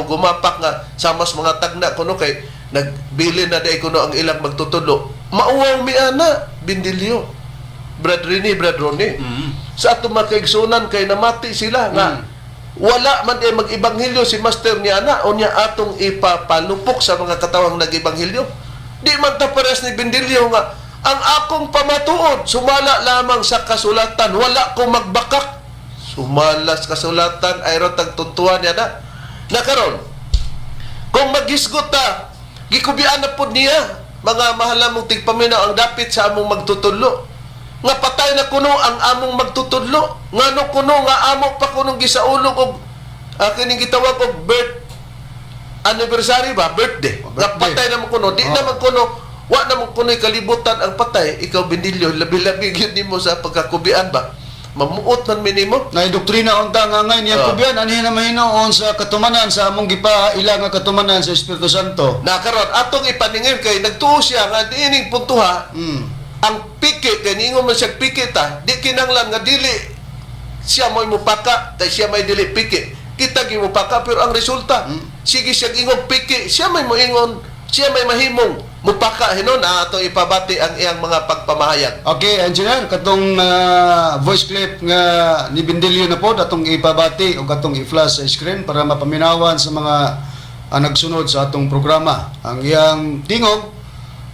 gumapak nga samas mga tagna kuno kay nagbili na day kuno ang ilang magtutulo mauwang miana bindilyo Brad Ronnie sa ato makaigsunan kay namati sila nga wala man ay mag-ibanghilyo si master niya na o niya atong ipapalupok sa mga katawang nag-ibanghilyo di man ta pares ni bindilyo nga ang akong pamatuod sumala lamang sa kasulatan wala ko magbakak sumalas kasulatan ay rotag tuntuan niya na karon kung maghisgot ta gikubian na po niya mga mahalamong tigpaminaw ang dapit sa among magtutudlo nga patay na kuno ang among magtutudlo ngano kuno nga amo pa kunong gisaulog og kining gitawag og anniversary ba birthday nga patay na kuno di naman kuno wa naman kuno kalibutan ang patay ikaw bindilyo labi-labi gyud nimo sa pagkakubian ba mamuot man minimo Na doktrina unta nga ngayon yang kubian anhi na mahinoon sa katumanan sa among gipaila nga katumanan sa Espiritu Santo. na karon atong ipaningin kay nagtuo siya nga diining puntuha ang pikit kay ningon man siya pikit di kinanglan nga dili siya may mupaka tay siya may dili pikit kita gimupaka pero ang resulta sige siya ingog pikit siya may moingon siya may mahimong mupaka hinon ato ipabati ang iyang mga pagpamahayag. Okay, engineer, katong voice clip nga ni Bindilyo na po atong ipabati o katong i-flash sa screen para mapaminawan sa mga nagsunod sa atong programa. Ang iyang tingog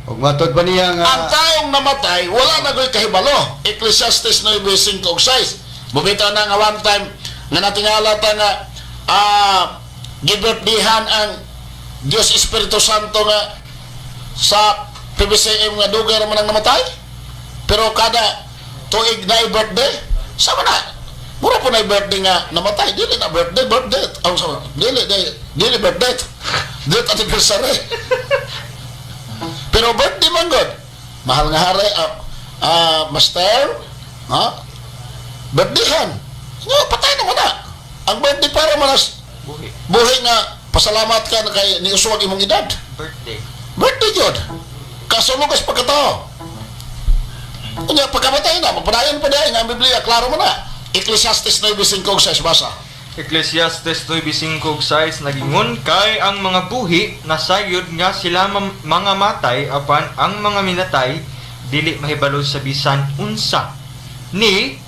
o matod ba niya nga Ang taong namatay, wala na ko'y kahibalo. Ecclesiastes 9:5 og 6. Bumita na nga one time nga natingala ta nga gibirthdihan ang Dios Espiritu Santo nga sa PBCM nga dugar man ang namatay. Pero kada tuig na birthday, sama na. Mura po na birthday nga namatay. Dili na birthday. Ang sama. Dili birthday. Dili anniversary. Pero birthday man god. Mahal nga hari master, birthdayhan. No, patay na mo na. Ang birthday para manas buhi nga pasalamat ka na kay ni uswag imong edad. Birthday jud. Kasulugas pagkatao. Unya pagkamatay na magpadayon pa dai nga ang Biblia klaro man na. Ecclesiastes 9:5 og 6 basa. Ecclesiastes 9:5-6 nagingon kay ang mga buhi nasayod nga sila mga matay apan ang mga minatay dili mahibalo sa bisan unsa ni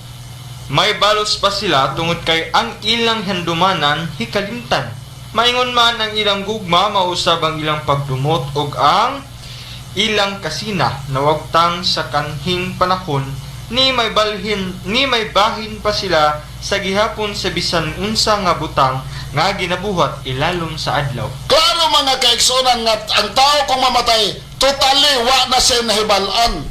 may balos pa sila tungod kay ang ilang handumanan hikalimtan maingon man ang ilang gugma mausab ang ilang pagdumot ug ang ilang kasina nawagtang sa kanhing panahon ni may bahin pa sila sa gihapon sa bisan unsa nga butang nga ginabuhat ilalom sa adlaw. Klaro mga kaigsunan nga ang tao kung mamatay totally wa na siya nahibalan.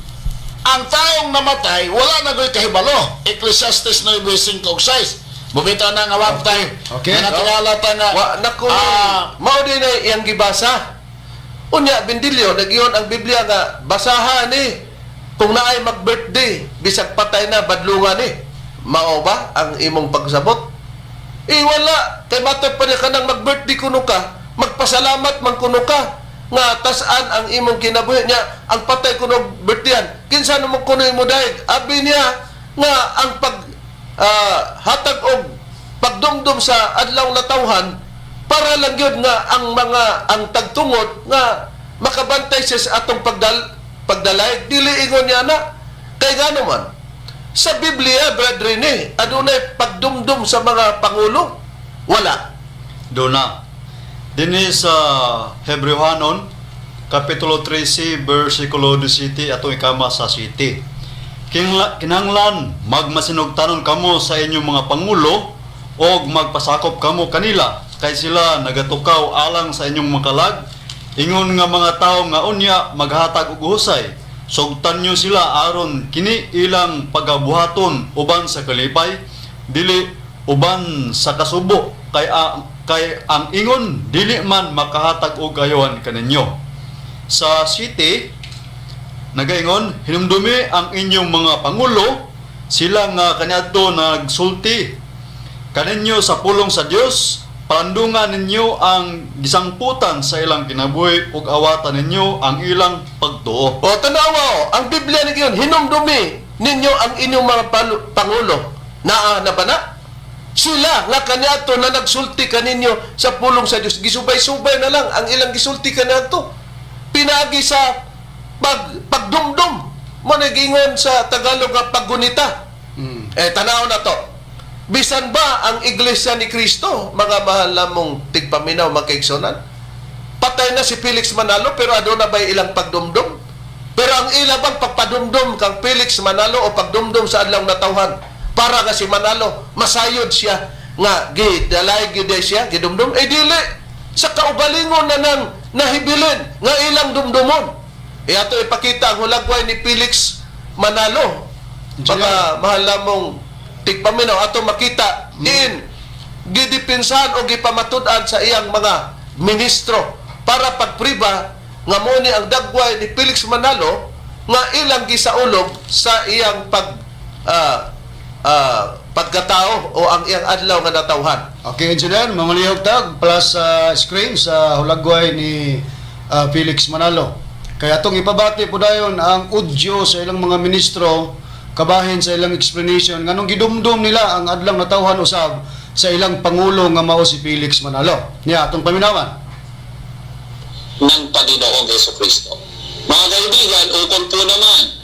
Ang taong namatay wala na goy kahibalo. Ecclesiastes 9:5 og 6. Bumita na nga one time. Okay. Na natingala ta nga Mao din ay iyang gibasa. Unya bindilyo nagiyon ang Biblia nga basahan ni kung naay mag-birthday, bisag patay na, badlungan eh. Mao ba ang imong pagsabot? Wala. Kay matod pa niya ka nang mag-birthday kuno ka, magpasalamat man kuno ka, nga tasan ang imong kinabuhi niya, ang patay kuno birthdayan. Kinsa mo kuno imo daig? Abi niya nga ang hatag og pagdumdum sa adlaw na tawhan para lang yun nga ang tagtungod nga makabantay siya sa atong pagdalay. Dili ingon niya na. Kay nga naman, sa Biblia, brethren adunay pagdumdum sa mga pangulo? Wala. Dona. Dinhi sa Hebrewanon, Kapitulo 13, versikulo 17, atong ikama sa city. Kinanglan, magmasinugtanon kamo sa inyong mga pangulo, o magpasakop kamo kanila, kay sila nagatukaw alang sa inyong makalag, ingon nga mga tao nga unya maghatag og husay, sugtan nyo sila aron kini ilang pagabuhaton uban sa kalipay, dili uban sa kasubo, kay ang ingon dili man makahatag og gayon kaninyo. Sa city nagaingon, hinumdumi ang inyong mga pangulo, sila nga kaniadto nagsulti kaninyo sa pulong sa Dios, pandungan ninyo ang gisangputan sa ilang kinabuhi ug awatan ninyo ang ilang pagtuo. O tanawa, ang Biblia ni yun, hinumdumi ninyo ang inyong mga pangulo. Na ba na? Sila nga kaniadto na nagsulti kaninyo sa pulong sa Dios. Gisubay-subay na lang ang ilang gisulti kaniadto. Pinagi sa pagdumdum. Mo nagingon sa Tagalog nga paggunita. Tanaw na to. Bisan ba ang Iglesia ni Cristo, mga mahal na mong tigpaminaw, mga kaigsonan? Patay na si Felix Manalo, pero aduna ba'y ilang pagdumdum? Pero ang ilabang pagpadumdum kang Felix Manalo o pagdumdum sa adlaw na tawhan, para nga si Manalo, masayod siya, nga gidalay gide siya, gidumdum, dili. Sa kaubalingon na nang nahibilin, nga ilang dumdumon. Ato ipakita ang hulagway ni Felix Manalo. Mga mahal na mong tigpaminaw, ato makita gidipinsahan o gipamatud-an sa iyang mga ministro para pagpriba nga mo ni ang dagway ni Felix Manalo nga ilang gisaulog sa iyang pagkatao o ang iyang adlaw nga natawhan. Okay, engineer, mamulihog tag plus sa screen sa hulagway ni Felix Manalo. Kaya itong ipabati po dayon ang udyo sa ilang mga ministro kabahin sa ilang explanation nganong gidumdum nila ang adlang natawhan usab sa ilang pangulo nga mao si Felix Manalo. Niya atong paminawan ng Panginoong Jesucristo. Mga kaibigan, ukol po naman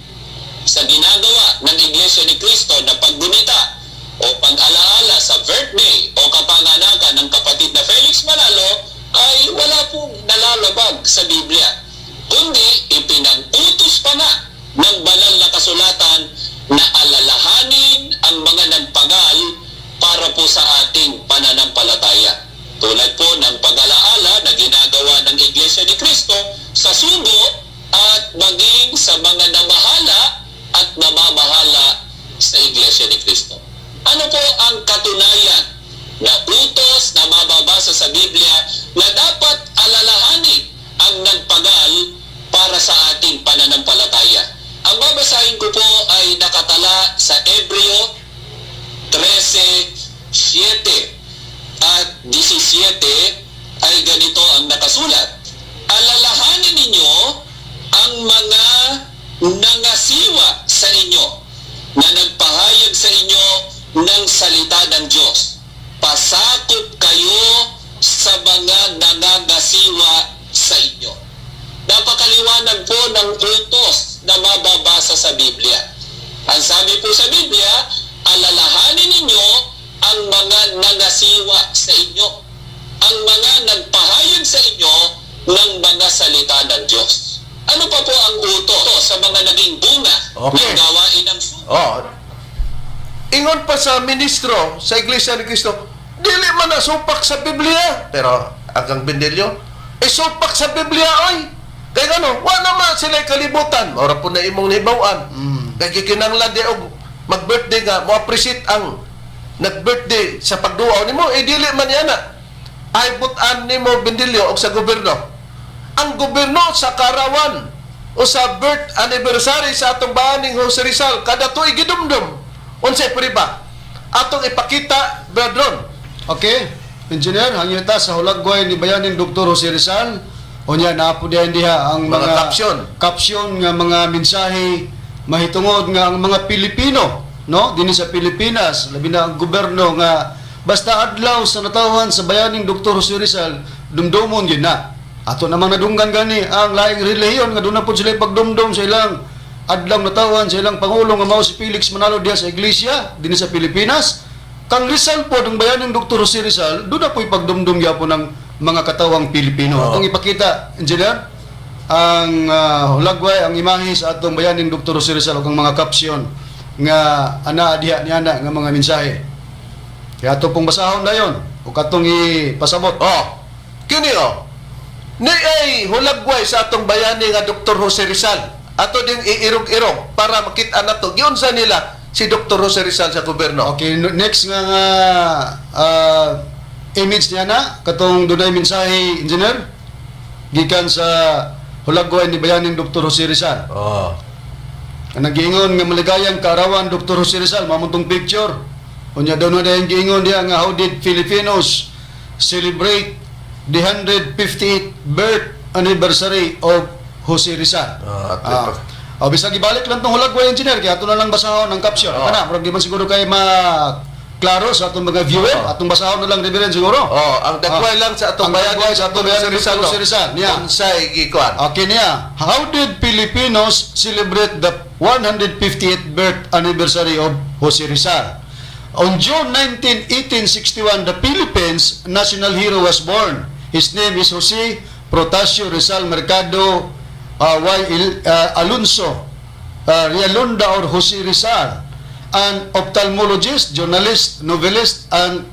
sa ginagawa ng Iglesia ni Cristo na paggunita o pag-alaala sa birthday o kapanganakan ng kapatid na Felix Manalo ay wala pong nalalabag sa Biblia, kundi ipinag-utos pa nga ng banal na kasulatan na alalahanin ang mga nagpagal para po sa ating pananampalataya. Tulad po ng pag-alaala na ginagawa ng Iglesia ni Cristo sa sugo at maging sa mga namahala at namamahala sa Iglesia ni Cristo. Ano po ang katunayan na utos na mababasa sa Biblia na dapat alalahanin ang nagpagal para sa ating pananampalataya? Ang babasahin ko po ay nakatala sa Hebreo 13:7 at 17 ay ganito ang nakasulat. Alalahanin ninyo ang mga nangasiwa sa inyo na nagpahayag sa inyo ng salita ng Diyos. Pasakop kayo sa mga nangangasiwa sa inyo. Napakaliwanag po ng utos na mababasa sa Biblia. Ang sabi po sa Biblia, alalahanin ninyo ang mga nangasiwa sa inyo, ang mga nagpahayag sa inyo ng mga salita ng Diyos. Ano pa po ang utos sa mga naging bunga ng gawain ng sugo? Ingon pa sa ministro sa Iglesia ni Cristo, dili man na supak sa Biblia. Pero ang Bendelyo, supak sa Biblia oy. Kaya ano, wala naman sila kalibutan. Ora po na imong hibawan. Kaya kikinanglan di og mag-birthday nga, mo appreciate ang nag-birthday sa pagduaw nimo, dili man yana. Ay butan nimo Bendelyo og sa gobyerno. Ang gobyerno sa karawan o sa birth anniversary sa atong bahaning Jose Rizal kada tuig gidumdum. Unsay priba? Atong ipakita, Bradron. Okay, engineer, hangita sa hulagway ni bayaning Dr. Jose Rizal. Unya na po diyan diha ang Mga mga caption. nga mga mensahe mahitungod nga ang mga Pilipino, no? Dinhi sa Pilipinas, labi na ang gobyerno nga basta adlaw sa natawhan sa bayaning Dr. Jose Rizal, dumdomon gyud na. Ato namang nadunggan gani ang laing relihiyon nga doon na po sila pagdumdum sa ilang adlaw natawhan sa ilang pangulo nga mao si Felix Manalo diha sa iglesia dinhi sa Pilipinas. Kang Rizal po ang bayaning Dr. Jose Rizal, doon na po ipagdumdum gyapon ng mga katawang Pilipino. Atong ipakita, engineer, ang hulagway, ang imahe sa atong bayaning Dr. Jose Rizal ug ang mga caption nga ana diha niana nga mga mensahe. Kaya ato pong basahon dayon ug atong ipasabot. Kini ni ay hulagway sa atong bayani nga Dr. Jose Rizal. Ato ding iirog-irog para makita nato giunsa nila si Dr. Jose Rizal sa gobyerno. Okay, next nga image niya na katong dunay mensahe, engineer, gikan sa hulagway ni bayaning Dr. Jose Rizal. Nagiingon nga maligayang kaarawan Dr. Jose Rizal, mamuntong picture. Unya daw na dayang giingon diha nga how did Filipinos celebrate the 158th birth anniversary of Jose Rizal. Bisag ibalik lang tong hulagway, engineer, kaya ato na lang basahon ang caption. Kana, pero di man siguro kay klaro sa atong mga viewer, atong basahon na lang Reverend siguro. Ang dagway lang sa atong bayani sa atong Jose Rizal. Niya. Unsay gikuan. Okay niya. How did Filipinos celebrate the 158th birth anniversary of Jose Rizal? On June 19, 1861, the Philippines national hero was born. His name is Jose Protasio Rizal Mercado Alonso Realunda or Jose Rizal, an ophthalmologist, journalist, novelist, and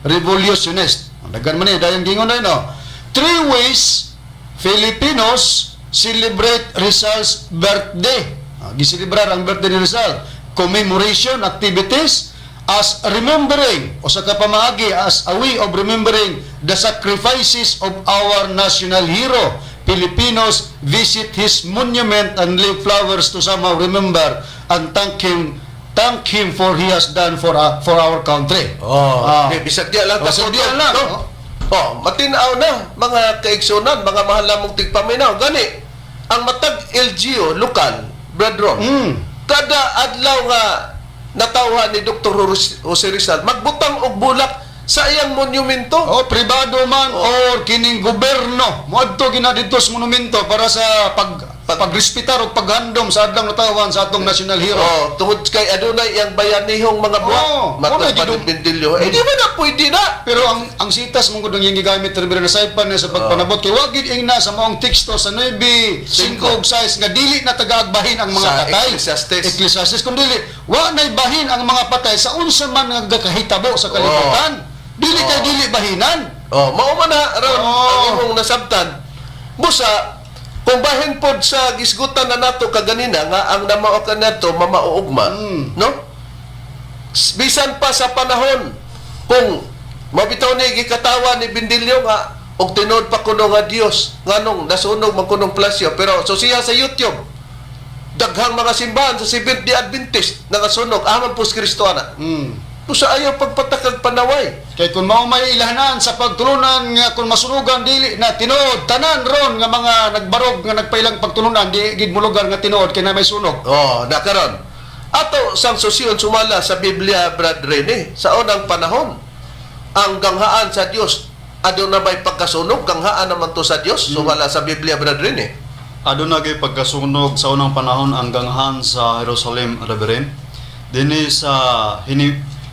revolutionist. Dagan man dayon gingon na no. 3 ways Filipinos celebrate Rizal's birthday. Giselebrar ang birthday ni Rizal. Commemoration activities as remembering o sa kapamaagi as a way of remembering the sacrifices of our national hero. Filipinos visit his monument and leave flowers to somehow remember and thank him for he has done for our country. Bisag diya lang Bisag diya lang. Matinaw na mga kaigsunan, mga mahal namong tigpaminaw. Gani ang matag LGU lokal, Bradron. Kada adlaw nga natawhan ni Dr. Jose Rizal magbutang og bulak sa iyang monumento. Pribado man or kining gobyerno moadto gina dito sa monumento para sa pagrespetar o paghandom sa adlaw natawhan sa atong national hero. Tungod kay adunay iyang bayanihong mga buwak. Matag panindilyo. Di ba na pwede na? Pero ang sitas mong kudong yung gigamit rin na saipan sa pagpanabot kay wagid ing na sa maong teksto sa 9:5 nga dili na tagaagbahin ang mga Sa patay. Ecclesiastes. Kung dili wa nay bahin ang mga patay sa unsa man nga kahitabo sa kalibutan. Dili kay dili bahinan. Mao man na ron ang imong nasabtan. Busa kung bahin pod sa gisgutan na nato kaganina nga ang namao kanato mamauugma, no? Bisan pa sa panahon kung mabitaw ni gikatawa ni Bindilyo nga og tinod pa kuno nga Dios nganong nasunog man kunong plasyo pero so siya sa YouTube daghang mga simbahan sa Seventh-day Adventist nagasunog aman pus Kristoana. Sa ayaw pagpatakag panaway. Kay kung mao may ilahanan sa pagtulunan nga kung masunugan dili na tinuod tanan ron nga mga nagbarog nga nagpailang pagtulunan di gid mulugar nga tinuod kay na may sunog. Nakaron. Ato sang susyon sumala sa Biblia, Brad Rene, sa unang panahon ang ganghaan sa Dios aduna bay pagkasunog ganghaan naman to sa Dios sumala sa Biblia, Brad Rene. Aduna gay pagkasunog sa unang panahon ang ganghan sa Jerusalem, Reverend. Dinhi sa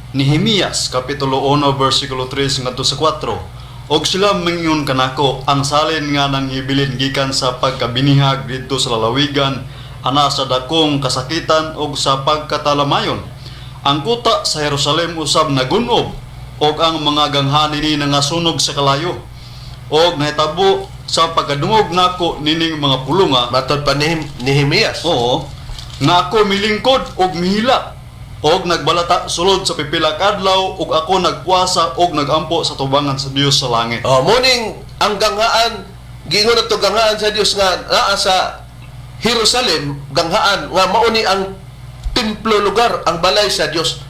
Nehemias kapitulo 1 versikulo 3 ngadto sa 4. Og sila mingon kanako ang salin nga nang hibilin gikan sa pagkabinihag didto sa lalawigan ana sa dakong kasakitan og sa pagkatalamayon. Ang kuta sa Jerusalem usab nagunob og ang mga ganghan nini nangasunog sa kalayo. Og nahitabo sa pagkadungog nako nining mga pulunga Matod pa ni Nehemias. nga ako milingkod og mihila og nagbalata sulod sa pipila ka adlaw ug ako nagpuasa og nagampo sa tubangan sa Dios sa langit. Muning ang ganghaan giingon nato ganghaan sa Dios nga naa sa Jerusalem, ganghaan nga mao ni ang templo lugar, ang balay sa Dios.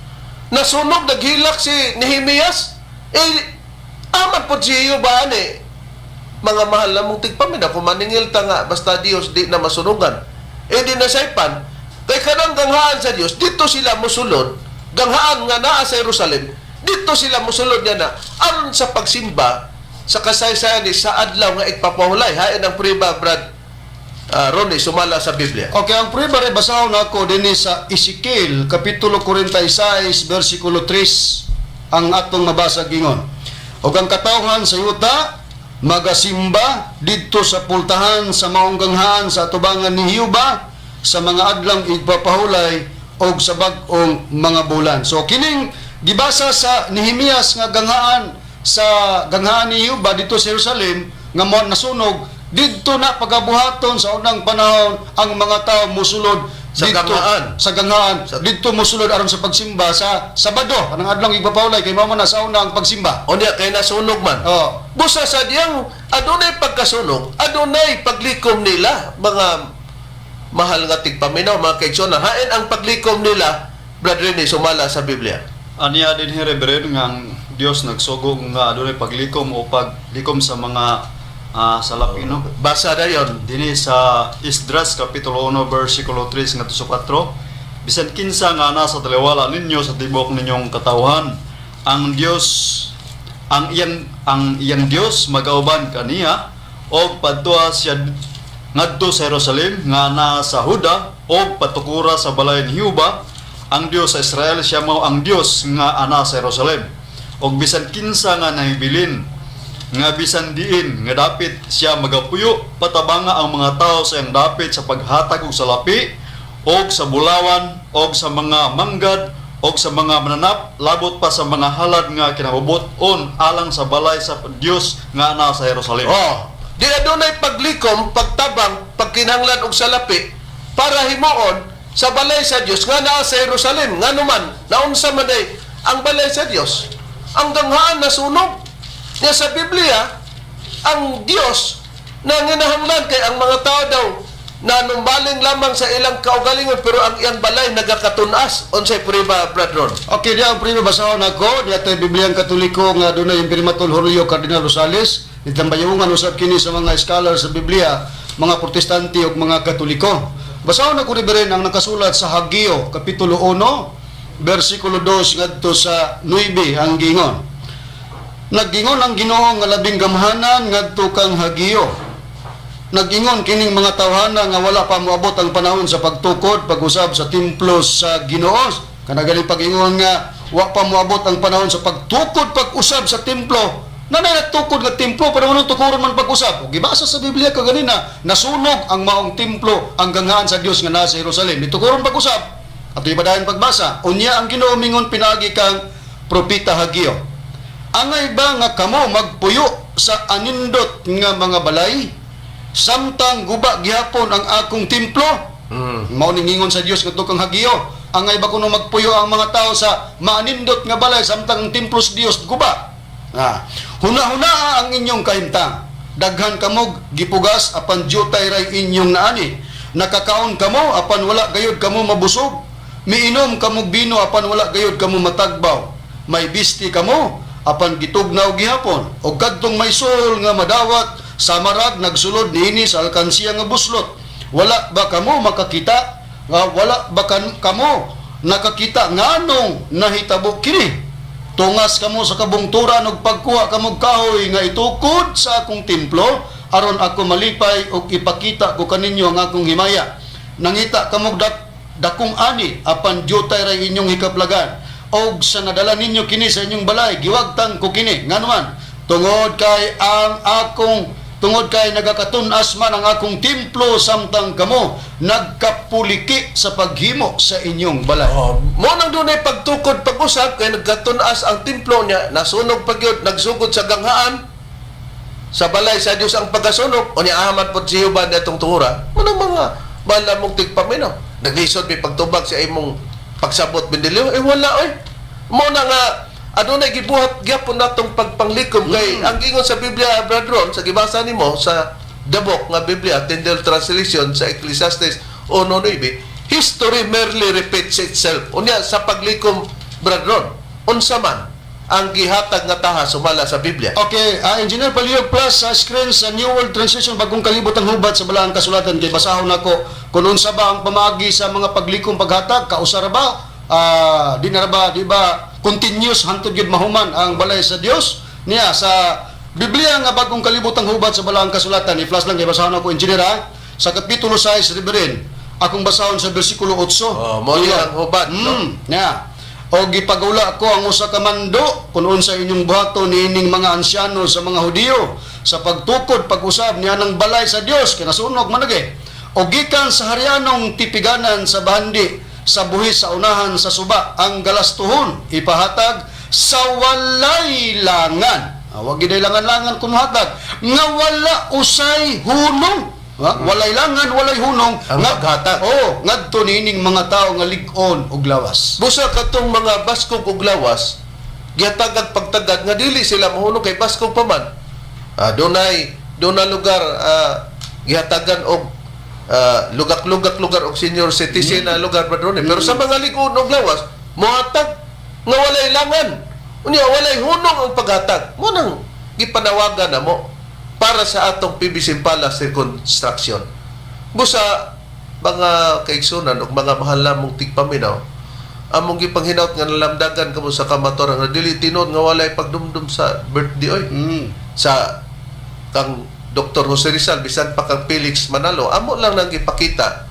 Nasunog, naghilak si Nehemias. Aman po siya ba ani? Mga mahal na mong tigpaminaw, kung maningil ta nga, basta Dios di na masunugan. Di na saypan. Kay kanang ganghaan sa Dios, dito sila musulod, ganghaan nga naa sa Jerusalem, dito sila musulod niya na, aron sa pagsimba, sa kasaysayan ni sa adlaw nga ipapahulay. Hain ang priba, Brad Ronnie, sumala sa Biblia. Okay, ang priba rin basahon ako din sa Ezekiel, Kapitulo 46, versikulo 3, ang atong mabasa gingon. O ang katawhan sa yuta, magasimba dito sa pultahan sa maong ganghaan sa atubangan ni Hiuba, sa mga adlang ipapahulay o sa bag-ong mga bulan. So, kining gibasa sa Nehemias nga ganghaan sa ganghaan ni Hiuba dito sa Jerusalem, nga mo nasunog, dito na pagabuhaton sa unang panahon ang mga tao musulod Sa dito, ganghaan. sa ganghaan dito musulod aron sa pagsimba sa Sabado anang adlang ipapahulay kay mao man na sa unang pagsimba. O niya, kay nasunog man. Oh. Busa sa diyang adunay pagkasunog, adunay paglikom nila, mga mahal nga tigpaminaw, mga kaigsonan. Hain ang paglikom nila, Brad Rene, sumala sa Biblia. Aniya din hireberen nga ang Dios nagsugod nga adunay paglikom o paglikom sa mga salapi, no? Basa na yon. Dini sa Esdras Kapitulo 1 versikulo 3 ngadto sa 4, bisan kinsa nga nasa taliwala ninyo sa tibok ninyong katawhan, ang Dios ang iyang Dios magauban kaniya og padtua siya ngadto sa Jerusalem nga naa sa Huda og patukura sa balay ni Hiuba. Ang Dios sa Israel siya mao ang Dios nga ana sa Jerusalem. Og bisan kinsa nga nahibilin nga bisan diin nga dapit siya magapuyo patabanga ang mga tao sa iyang dapit sa paghatag og salapi og sa bulawan og sa mga manggad og sa mga mananap labot pa sa mga halad nga kinabubuton alang sa balay sa Dios nga ana sa Jerusalem. Oh, di adunay paglikom, pagtabang, pagkinahanglan og salapi para himuon sa balay sa Dios nga naa sa Jerusalem. Nganuman, naunsa man ay ang balay sa Dios. Ang ganghaan nasunog. Niya sa Biblia, ang Dios na nginahanglan kay ang mga tao daw na numbaling lamang sa ilang kaugalingon pero ang iyang balay nagakatunas. Unsay priba, Brad Ron? Okay, diya ang primo basahon ako, diya tayo Bibliang Katoliko nga doon na yung Primatol Julio Cardinal Rosales, itambayungan usap kini sa mga scholar sa Biblia, mga Protestante o mga Katoliko. Basahon ako rin ang nakasulat sa Hageo, Kapitulo 1, versikulo 2, ngadto sa 9, ang gingon. Naggingon ang Ginoo nga labing gamhanan ngadto kang Hageo. Nag-ingon kining mga tawhana nga wala pa moabot ang panahon sa pagtukod, pag-usab sa templo sa Ginoo. Kanagaling pag-ingon nga wa pa moabot ang panahon sa pagtukod, pag-usab sa templo. Nanay nagtukod nga templo pero manong tukuron man pag-usab. Gibasa sa Biblia ka ganina, nasunog ang maong templo, ang ganghaan sa Dios nga nasa Jerusalem. Itukuron pag-usab. At ibadayon pagbasa. Unya ang Ginoo mingon pinagi kang propeta Hageo. Angay ba nga kamo magpuyo sa anindot nga mga balay? Samtang guba gihapon ang akong templo? Mao ning ingon sa Dios kadto kang Hageo. Angay ba kuno magpuyo ang mga tao sa maanindot nga balay samtang ang templo sa Dios guba? Huna-huna ang inyong kahimtang. Daghan kamog gipugas apan jutay ray inyong naani. Nakakaon kamo apan wala gayud kamo mabusog. Miinom kamog bino apan wala gayud kamo matagbaw. May bisti kamo apan gitugnaw gihapon og kadtong may sol nga madawat sa marag nagsulod niini sa alkansiya nga buslot. Wala ba kamo makakita nga wala ba kamo nakakita nganong nahitabo kini? Tungas kamo sa kabungturan og pagkuha kamo kahoy nga itukod sa akong templo aron ako malipay og ipakita ko kaninyo ang akong himaya. Nangita kamo dakong ani apan jutay ra inyong hikaplagan. Og sa nadala ninyo kini sa inyong balay giwagtan ko kini nganuman tungod kay nagakatunas man ang akong templo samtang kamo nagkapuliki sa paghimo sa inyong balay. Mo nang dunay pagtukod pag-usab kay nagkatunas ang templo niya, nasunog pagyud, nagsugod sa ganghaan sa balay sa Dios ang pagkasunog. O niya ahaman po si Jehovah netong tuhura. Mo nang mga bala mong tigpaminaw. Naglisod may pagtubag sa imong pagsabot bindilyo, wala oy. Mo na nga adunay gibuhat gyapon natong pagpanglikom kay ang ingon sa Biblia, Brad Ron, sa gibasa nimo sa dabok nga Biblia, Tyndale Translation sa Ecclesiastes 1:9, history merely repeats itself. Unya sa paglikom, bradron, unsa man ang gihatag nga taha sumala sa Biblia. Okay, Engineer Paliog Plus sa screen sa New World Translation bagong kalibot ang hubad sa balaang kasulatan kay basahon nako kung unsa ba ang pamaagi sa mga paglikom paghatag kausara ba di ba continuous hantod gyud mahuman ang balay sa Dios niya sa Biblia nga bagong kalibot ang hubad sa balaang kasulatan i-flash lang kay basahon nako engineer sa kapitulo 6 Reverend akong basahon sa bersikulo 8. Mo ang hubad, no? Nya. O gipagula ko ang usa ka mando kun unsa inyong buhaton niining mga ansyano sa mga Hudiyo sa pagtukod pag-usab niya ng balay sa Dios kinasunog man lagi. O gikan sa haryanong tipiganan sa bahandi sa buhis sa unahan sa suba ang galastuhon ipahatag sa walay langan. Wag gid langan-langan kun hatag nga wala usay hunong. Walay langan, walay hunong ang paghatag. Ngadto nining mga tao nga lig-on og lawas. Busa katong mga baskog ug lawas, gihatagag pagtagad nga dili sila mahunong kay baskog pa man. Dunay lugar gihatagan og lugak-lugak lugar og senior citizen na lugar padron. Pero sa mga lig-on og lawas, mohatag nga walay langan. Unya walay hunong ang paghatag. Mo nang gipanawagan na mo para sa atong PBC Palace Reconstruction. Busa mga kaigsunan ug mga mahal namong tigpaminaw, among gipanghinaut nga nalamdagan kamo sa kamatoran nga dili tinud nga walay pagdumdum sa birthday oy. Sa kang Dr. Jose Rizal bisan pa kang Felix Manalo, amo lang nang gipakita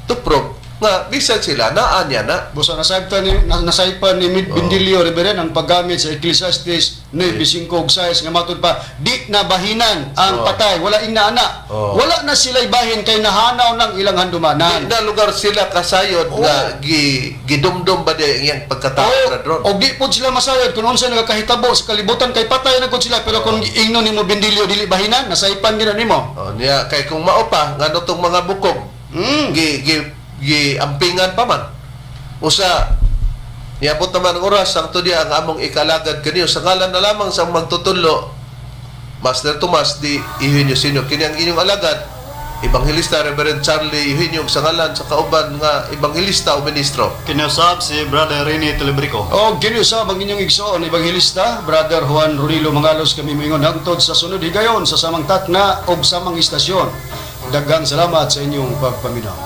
to prove nga bisan sila naa niya na. Busa nasaypan ni Bindilio Reverend ang paggamit sa Ecclesiastes 9:5-6 nga matud pa di na bahinan ang patay wala ing naana. Wala na sila'y bahin kay nahanaw ng ilang handumanan. Di na lugar sila kasayod nga gidumdum ba di iyang pagkatao radron. Og di pud sila masayod kung unsa nagakahitabo sa kalibutan kay patay na gud sila pero kung ingnon nimo Bindilio dili bahinan nasaypan gid nimo. Niya kay kung mao pa nga nutong mga bukog giampingan pa man. Usa niabot naman ang oras ang tudya ang among ikalagad kaniyo sa ngalan na lamang sa magtutulo Master Tomas D. Eugenio Sr. Kini ang inyong alagad Ebanghilista Reverend Charlie Eugenio sa ngalan sa kauban nga Ebanghilista o Ministro. Kiniusap si Brother Rene Telebrico. O giniusab ang inyong igsoon Ebanghilista Brother Juan Ronilo Mangalos kami moingon hangtod sa sunod higayon sa samang takna og samang istasyon. Daghang salamat sa inyong pagpaminaw.